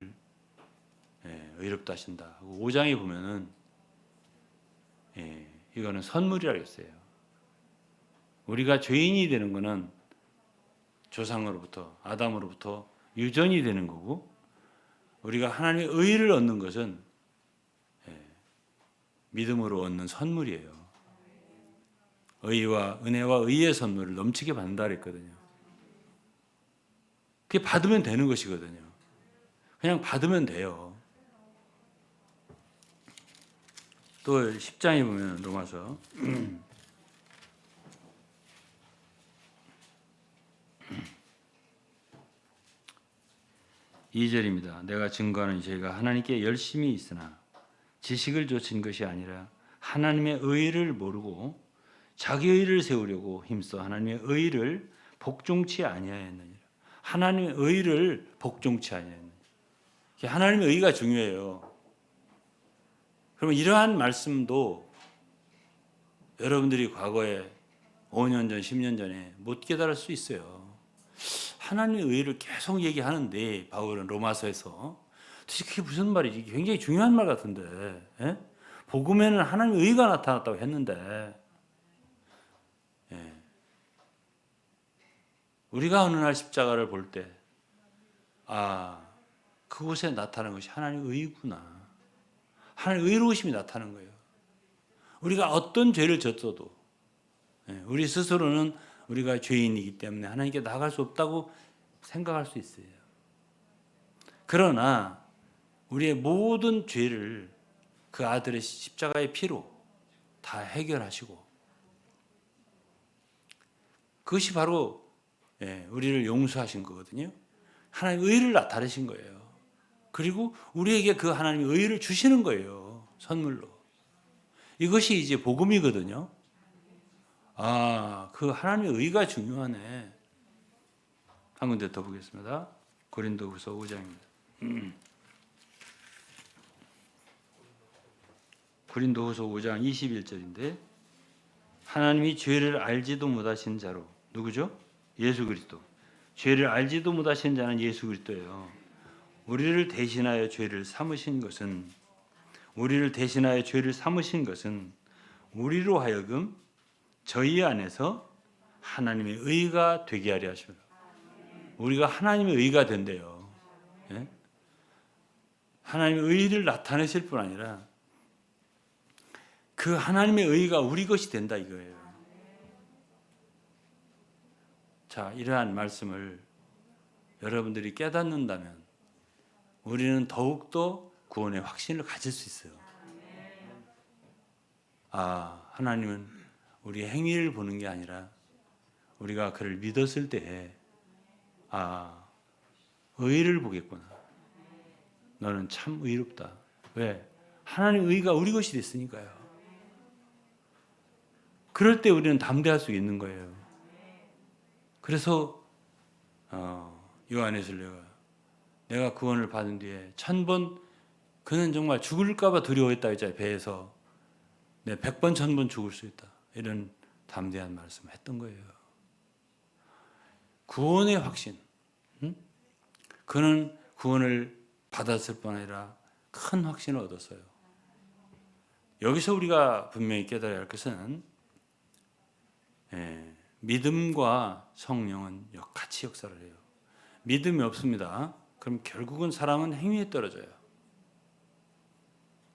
의롭다 하신다. 5장에 보면은 이거는 선물이라고 했어요. 우리가 죄인이 되는 것은 조상으로부터 아담으로부터 유전이 되는 거고 우리가 하나님의 의를 얻는 것은 믿음으로 얻는 선물이에요. 의와 은혜와 의의 선물을 넘치게 받는다 그랬거든요. 그게 받으면 되는 것이거든요. 그냥 받으면 돼요. 또 10장에 보면 로마서 2절입니다. 내가 증거하는 죄가 하나님께 열심히 있으나 지식을 좇은 것이 아니라 하나님의 의를 모르고 자기 의를 세우려고 힘써 하나님의 의를 복종치 아니하였느니라. 하나님의 의를 복종치 아니하였느니라. 하나님의 의가 중요해요. 그러면 이러한 말씀도 여러분들이 과거에 5년 전, 10년 전에 못 깨달을 수 있어요. 하나님의 의를 계속 얘기하는데 바울은 로마서에서 도대체 그게 무슨 말이지? 굉장히 중요한 말 같은데 예? 복음에는 하나님의 의가 나타났다고 했는데 우리가 어느 날 십자가를 볼 때 그곳에 나타나는 것이 하나님의 의구나. 하나님의 의로우심이 나타나는 거예요. 우리가 어떤 죄를 졌어도 우리 스스로는 우리가 죄인이기 때문에 하나님께 나아갈 수 없다고 생각할 수 있어요. 그러나 우리의 모든 죄를 그 아들의 십자가의 피로 다 해결하시고 그것이 바로 우리를 용서하신 거거든요. 하나님의 의를 나타내신 거예요. 그리고 우리에게 그 하나님의 의를 주시는 거예요. 선물로. 이것이 이제 복음이거든요. 그 하나님의 의가 중요하네. 한 군데 더 보겠습니다. 고린도후서 5장입니다. 고린도후서 5장 21절인데 하나님이 죄를 알지도 못하신 자로 누구죠? 예수 그리스도. 죄를 알지도 못하신 자는 예수 그리스도예요. 우리를 대신하여 죄를 삼으신 것은 우리로 하여금 저희 안에서 하나님의 의가 되게 하려 하십니다. 우리가 하나님의 의가 된대요. 예? 하나님의 의를 나타내실 뿐 아니라 그 하나님의 의가 우리 것이 된다 이거예요. 자, 이러한 말씀을 여러분들이 깨닫는다면 우리는 더욱더 구원의 확신을 가질 수 있어요. 하나님은 우리의 행위를 보는 게 아니라 우리가 그를 믿었을 때에 의를 보겠구나. 너는 참 의롭다. 왜? 하나님의 의가 우리 것이 됐으니까요. 그럴 때 우리는 담대할 수 있는 거예요. 그래서 요한에슬레가 내가 구원을 받은 뒤에 1000번 그는 정말 죽을까봐 두려워했다 했잖아요. 배에서 내 100번 1000번 죽을 수 있다 이런 담대한 말씀을 했던 거예요. 구원의 확신. 그는 구원을 받았을 뿐 아니라 큰 확신을 얻었어요. 여기서 우리가 분명히 깨달아야 할 것은 믿음과 성령은 같이 역사를 해요. 믿음이 없습니다. 그럼 결국은 사람은 행위에 떨어져요.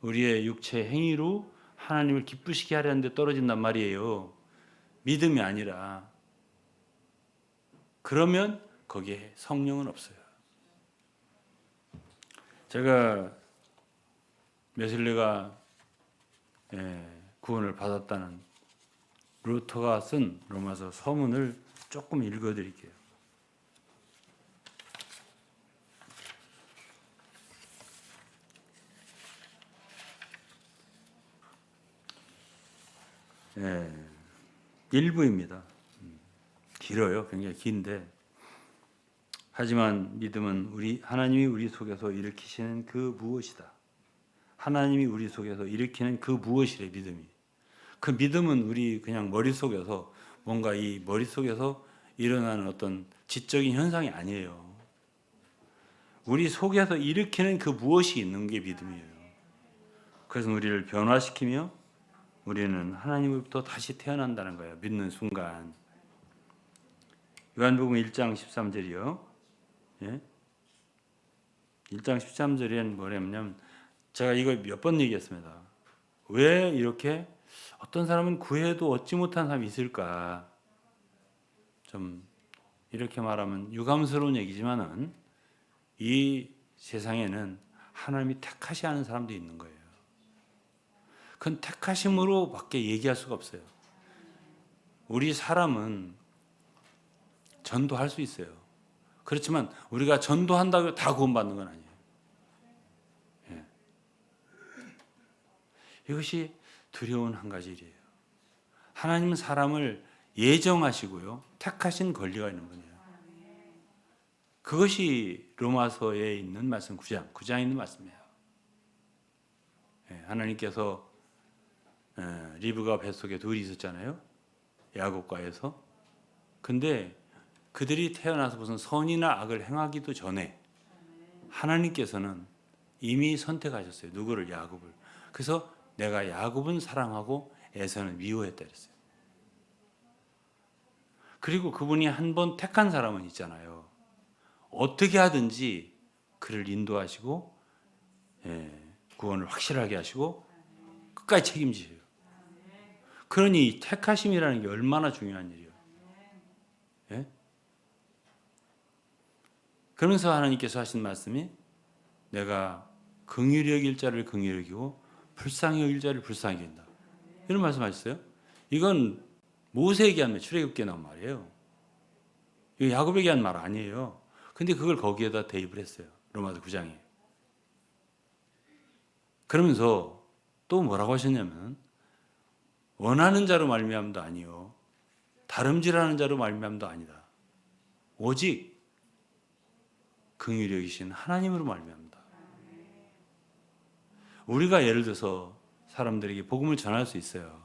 우리의 육체 행위로 하나님을 기쁘시게 하려는 데 떨어진단 말이에요. 믿음이 아니라. 그러면 거기에 성령은 없어요. 제가 웨슬리가 구원을 받았다는 루터가 쓴 로마서 서문을 조금 읽어드릴게요. 일부입니다. 길어요. 굉장히 긴데 하지만 믿음은 하나님이 우리 속에서 일으키시는 그 무엇이다. 하나님이 우리 속에서 일으키는 그 무엇이래 믿음이. 그 믿음은 우리 그냥 머릿속에서 뭔가 이 머릿속에서 일어나는 어떤 지적인 현상이 아니에요. 우리 속에서 일으키는 그 무엇이 있는 게 믿음이에요. 그래서 우리를 변화시키며 우리는 하나님으로부터 다시 태어난다는 거예요. 믿는 순간. 요한복음 1장 13절이요. 1장 13절에는 뭐냐면 제가 이거 몇 번 얘기했습니다. 왜 이렇게 어떤 사람은 구해도 얻지 못한 사람이 있을까? 좀 이렇게 말하면 유감스러운 얘기지만은 이 세상에는 하나님이 택하시 하는 사람도 있는 거예요. 그건 택하심으로 밖에 얘기할 수가 없어요. 우리 사람은 전도할 수 있어요. 그렇지만 우리가 전도한다고 다 구원받는 건 아니에요. 이것이 두려운 한 가지 일이에요. 하나님은 사람을 예정하시고요. 택하신 권리가 있는 분이에요. 그것이 로마서에 있는 말씀 9장에 있는 말씀이에요. 하나님께서 리브가 뱃속에 둘이 있었잖아요. 야곱과에서. 근데 그들이 태어나서 무슨 선이나 악을 행하기도 전에 하나님께서는 이미 선택하셨어요. 누구를? 야곱을. 그래서 내가 야곱은 사랑하고 에서는 미워했다 그랬어요. 그리고 그분이 한 번 택한 사람은 있잖아요. 어떻게 하든지 그를 인도하시고 구원을 확실하게 하시고 끝까지 책임지세요. 그러니 택하심이라는 게 얼마나 중요한 일이에요. 그러면서 하나님께서 하신 말씀이 내가 긍휼히 여길 자를 긍휼히 여기고 불쌍히 여길 자를 불쌍히 여긴다. 이런 말씀하셨어요. 이건 모세에게 한 출애굽기에 나온 말이에요. 이거 야곱에게 한 말 아니에요. 근데 그걸 거기에다 대입을 했어요. 로마서 9장에. 그러면서 또 뭐라고 하셨냐면 원하는 자로 말미암도 아니요 다름질하는 자로 말미암도 아니다. 오직 긍휼히 여기신 하나님으로 말미암다. 우리가 예를 들어서 사람들에게 복음을 전할 수 있어요.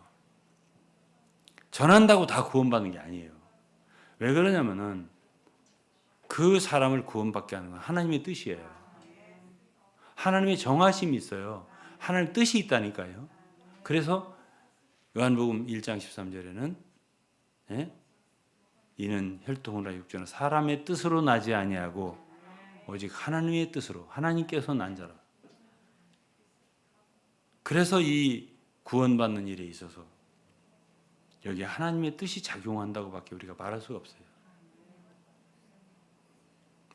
전한다고 다 구원받는 게 아니에요. 왜 그러냐면은 그 사람을 구원받게 하는 건 하나님의 뜻이에요. 하나님의 정하심이 있어요. 하나님의 뜻이 있다니까요. 그래서 요한복음 1장 13절에는 이는 혈통으로 육체는 사람의 뜻으로 나지 아니하고 오직 하나님의 뜻으로 하나님께서 난 자라. 그래서 이 구원받는 일에 있어서 여기 하나님의 뜻이 작용한다고밖에 우리가 말할 수가 없어요.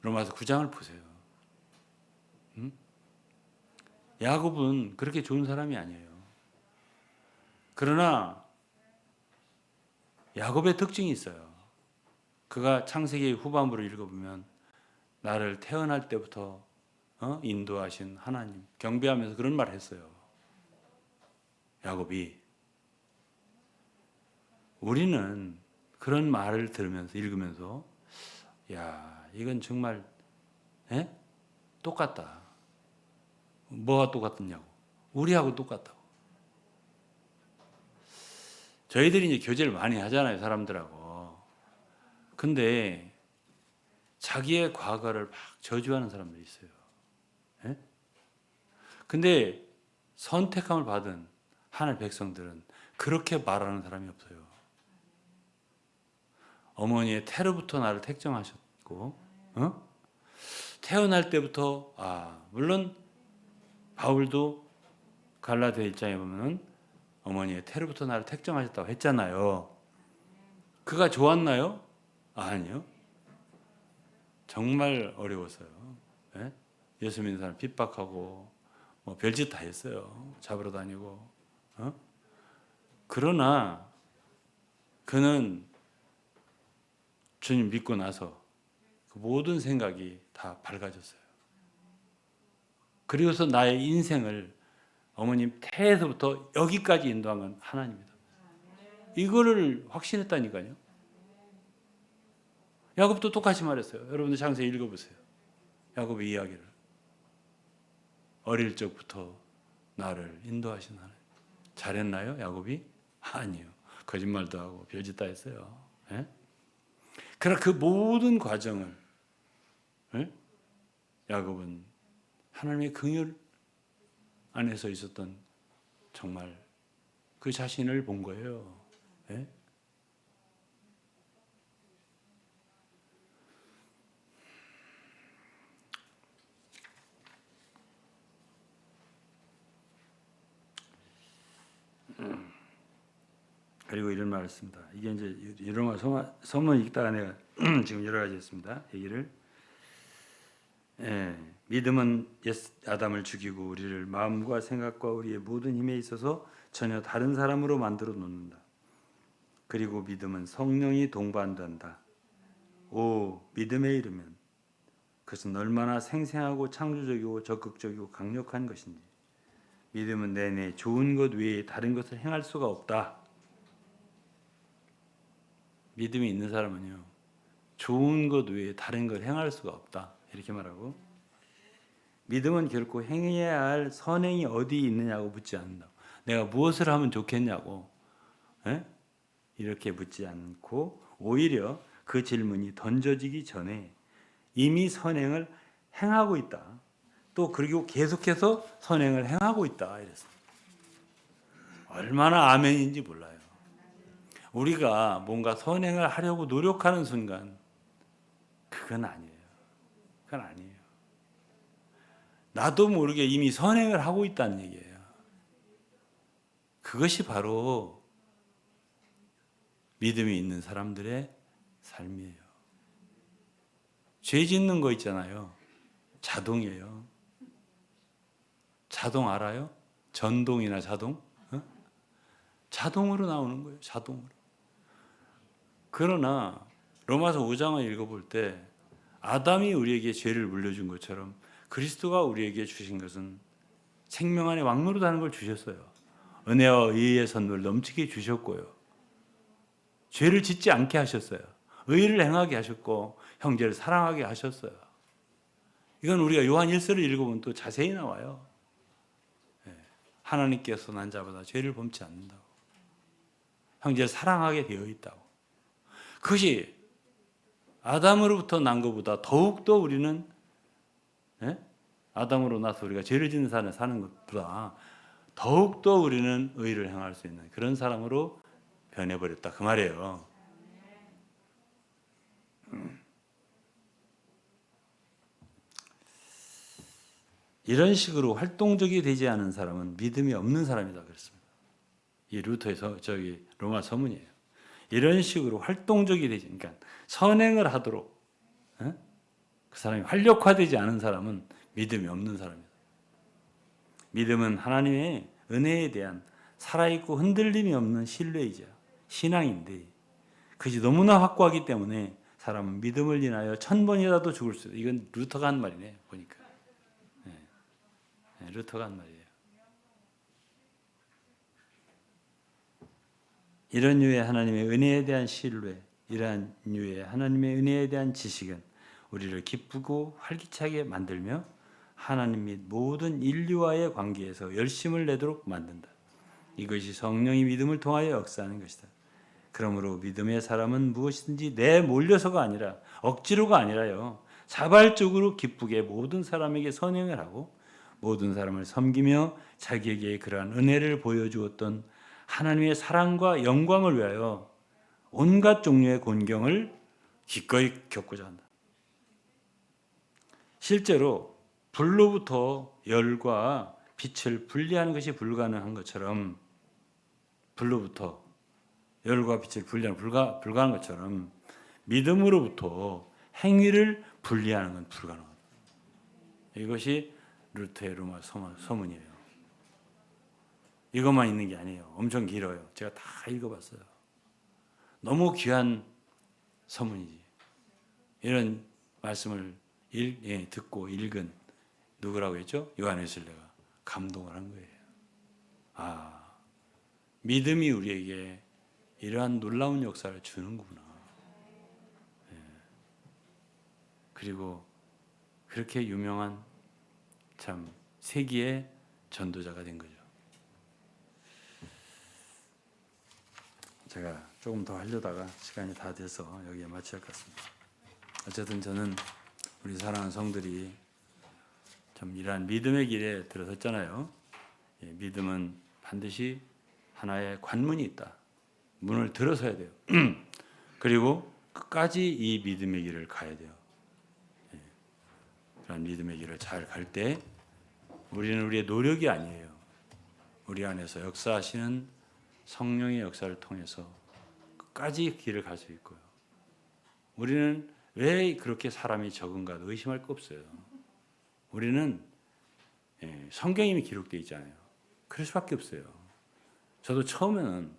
로마서 9장을 보세요. 야곱은 그렇게 좋은 사람이 아니에요. 그러나 야곱의 특징이 있어요. 그가 창세기 후반부를 읽어보면 나를 태어날 때부터 인도하신 하나님 경배하면서 그런 말을 했어요. 야곱이. 우리는 그런 말을 들으면서 읽으면서 야, 이건 정말 똑같다. 뭐가 똑같냐고. 우리하고 똑같다고. 저희들이 이제 교제를 많이 하잖아요, 사람들하고. 근데 자기의 과거를 막 저주하는 사람들이 있어요. 예? 근데 선택함을 받은 하나님의 백성들은 그렇게 말하는 사람이 없어요. 어머니의 태로부터 나를 택정하셨고, 태어날 때부터, 물론 바울도 갈라디아 1장에 보면 어머니의 태로부터 나를 택정하셨다고 했잖아요. 그가 좋았나요? 아니요. 정말 어려웠어요. 예? 예수 믿는 사람 핍박하고 뭐 별짓 다 했어요. 잡으러 다니고. 그러나 그는 주님 믿고 나서 그 모든 생각이 다 밝아졌어요. 그리고서 나의 인생을 어머님 태에서부터 여기까지 인도한 건 하나님입니다. 이거를 확신했다니까요. 야곱도 똑같이 말했어요. 여러분들 창세기 읽어보세요. 야곱의 이야기를. 어릴 적부터 나를 인도하신 하나님. 잘했나요, 야곱이? 아니요. 거짓말도 하고 별짓 다 했어요. 예? 그러나 그 모든 과정을 야곱은 하나님의 긍휼 안에서 있었던 정말 그 자신을 본 거예요. 예? 그리고 이런 말을 했습니다. 이게 이제 로마 서문 읽다가 내가 지금 여러 가지 했습니다. 얘기를. 믿음은 옛 아담을 죽이고 우리를 마음과 생각과 우리의 모든 힘에 있어서 전혀 다른 사람으로 만들어 놓는다. 그리고 믿음은 성령이 동반된다. 오, 믿음에 이르면 그것은 얼마나 생생하고 창조적이고 적극적이고 강력한 것인지. 믿음은 내내 좋은 것 외에 다른 것을 행할 수가 없다. 믿음이 있는 사람은요, 좋은 것 외에 다른 걸 행할 수가 없다. 이렇게 말하고, 믿음은 결코 행해야 할 선행이 어디 있느냐고 묻지 않는다. 내가 무엇을 하면 좋겠냐고 이렇게 묻지 않고 오히려 그 질문이 던져지기 전에 이미 선행을 행하고 있다. 또 그리고 계속해서 선행을 행하고 있다. 이랬습니다. 얼마나 아멘인지 몰라요. 우리가 뭔가 선행을 하려고 노력하는 순간 그건 아니에요. 그건 아니에요. 나도 모르게 이미 선행을 하고 있다는 얘기예요. 그것이 바로 믿음이 있는 사람들의 삶이에요. 죄 짓는 거 있잖아요. 자동이에요. 자동 알아요? 전동이나 자동? 자동으로 나오는 거예요. 자동으로. 그러나 로마서 5장을 읽어볼 때 아담이 우리에게 죄를 물려준 것처럼 그리스도가 우리에게 주신 것은 생명 안에 왕노릇하는 걸 주셨어요. 은혜와 의의 선물 넘치게 주셨고요. 죄를 짓지 않게 하셨어요. 의를 행하게 하셨고 형제를 사랑하게 하셨어요. 이건 우리가 요한 1서를 읽어보면 또 자세히 나와요. 하나님께서 난 자보다 죄를 범치 않는다고. 형제를 사랑하게 되어 있다고. 그것이 아담으로부터 난 것보다 더욱더 우리는 아담으로 나서 우리가 죄를 짓는 삶을 사는 것보다 더욱더 우리는 의를 행할 수 있는 그런 사람으로 변해버렸다. 그 말이에요. 이런 식으로 활동적이 되지 않은 사람은 믿음이 없는 사람이다 그랬습니다. 이 루터에서 저기 로마 서문이에요. 이런 식으로 활동적이 되지, 그러니까 선행을 하도록 그 사람이 활력화되지 않은 사람은 믿음이 없는 사람이다. 믿음은 하나님의 은혜에 대한 살아있고 흔들림이 없는 신뢰이자 신앙인데 그것이 너무나 확고하기 때문에 사람은 믿음을 인하여 1000번이라도 죽을 수 있다. 이건 루터가 한 말이네 보니까. 루터가 한 말이에요. 이런 류의 하나님의 은혜에 대한 신뢰, 이러한 류의 하나님의 은혜에 대한 지식은 우리를 기쁘고 활기차게 만들며 하나님 및 모든 인류와의 관계에서 열심을 내도록 만든다. 이것이 성령이 믿음을 통하여 역사하는 것이다. 그러므로 믿음의 사람은 무엇이든지 내몰려서가 아니라 억지로가 아니라요, 자발적으로 기쁘게 모든 사람에게 선행을 하고 모든 사람을 섬기며 자기에게 그러한 은혜를 보여주었던 하나님의 사랑과 영광을 위하여 온갖 종류의 곤경을 기꺼이 겪고자 한다. 실제로 불로부터 열과 빛을 분리하는 것이 불가능한 것처럼, 불로부터 열과 빛을 분리하는 불가능한 것처럼 믿음으로부터 행위를 분리하는 건 불가능합니다. 이것이 루터의 로마 서문이에요. 이것만 있는 게 아니에요. 엄청 길어요. 제가 다 읽어봤어요. 너무 귀한 서문이지. 이런 말씀을 듣고 읽은 누구라고 했죠? 요한 웨슬레가 감동을 한 거예요. 믿음이 우리에게 이러한 놀라운 역사를 주는구나. 그리고 그렇게 유명한 참 세기의 전도자가 된 거죠. 제가 조금 더 하려다가 시간이 다 돼서 여기에 마쳐야 할 것 같습니다. 어쨌든 저는 우리 사랑하는 성들이 참 이러한 믿음의 길에 들어섰잖아요. 믿음은 반드시 하나의 관문이 있다. 문을 들어서야 돼요. 그리고 끝까지 이 믿음의 길을 가야 돼요. 그런 믿음의 길을 잘 갈 때 우리는 우리의 노력이 아니에요. 우리 안에서 역사하시는 성령의 역사를 통해서 끝까지 길을 갈 수 있고요. 우리는 왜 그렇게 사람이 적은가 의심할 거 없어요. 우리는 성경이 기록되어 있잖아요. 그럴 수밖에 없어요. 저도 처음에는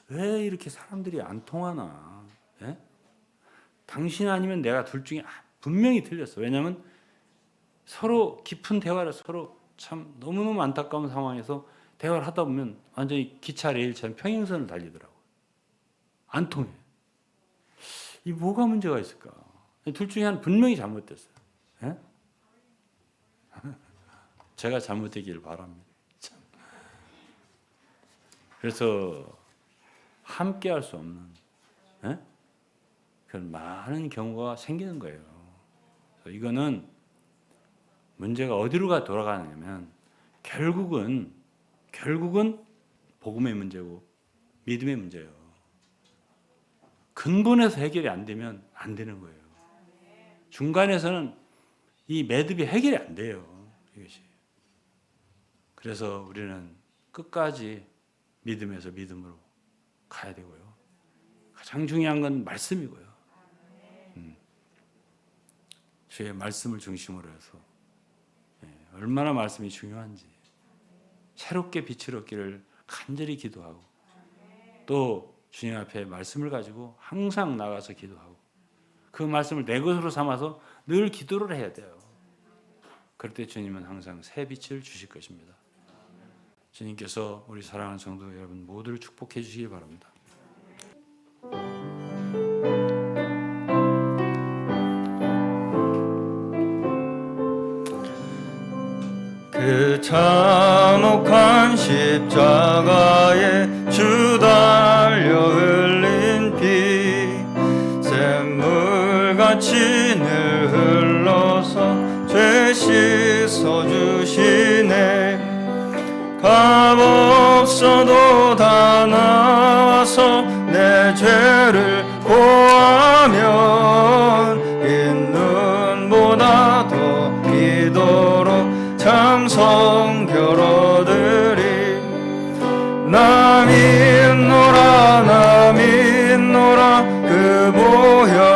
왜 이렇게 사람들이 안 통하나. 당신 아니면 내가 둘 중에 분명히 틀렸어. 왜냐하면 서로 깊은 대화를 서로 참 너무너무 안타까운 상황에서 대화를 하다 보면 완전히 기차 레일처럼 평행선을 달리더라고요. 안 통해. 이 뭐가 문제가 있을까? 둘 중에 하나는 분명히 잘못됐어요. 제가 잘못되기를 바랍니다. 참. 그래서 함께 할 수 없는 그런 많은 경우가 생기는 거예요. 이거는 문제가 어디로 돌아가냐면 결국은 복음의 문제고 믿음의 문제예요. 근본에서 해결이 안 되면 안 되는 거예요. 중간에서는 이 매듭이 해결이 안 돼요. 이것이. 그래서 우리는 끝까지 믿음에서 믿음으로 가야 되고요. 가장 중요한 건 말씀이고요. 주의 말씀을 중심으로 해서 얼마나 말씀이 중요한지 새롭게 빛을 얻기를 간절히 기도하고 또 주님 앞에 말씀을 가지고 항상 나가서 기도하고 그 말씀을 내 것으로 삼아서 늘 기도를 해야 돼요. 그럴 때 주님은 항상 새 빛을 주실 것입니다. 주님께서 우리 사랑하는 성도 여러분 모두를 축복해 주시기 바랍니다. 그 참혹한 십자가에 주 달려 흘린 피 샘물같이 늘 흘러서 죄 씻어주시네. 값없어도 다 나와서 내 죄를 고하면 흰눈보다 더 비도록 참 성결어들이 나 믿노라 그 보혈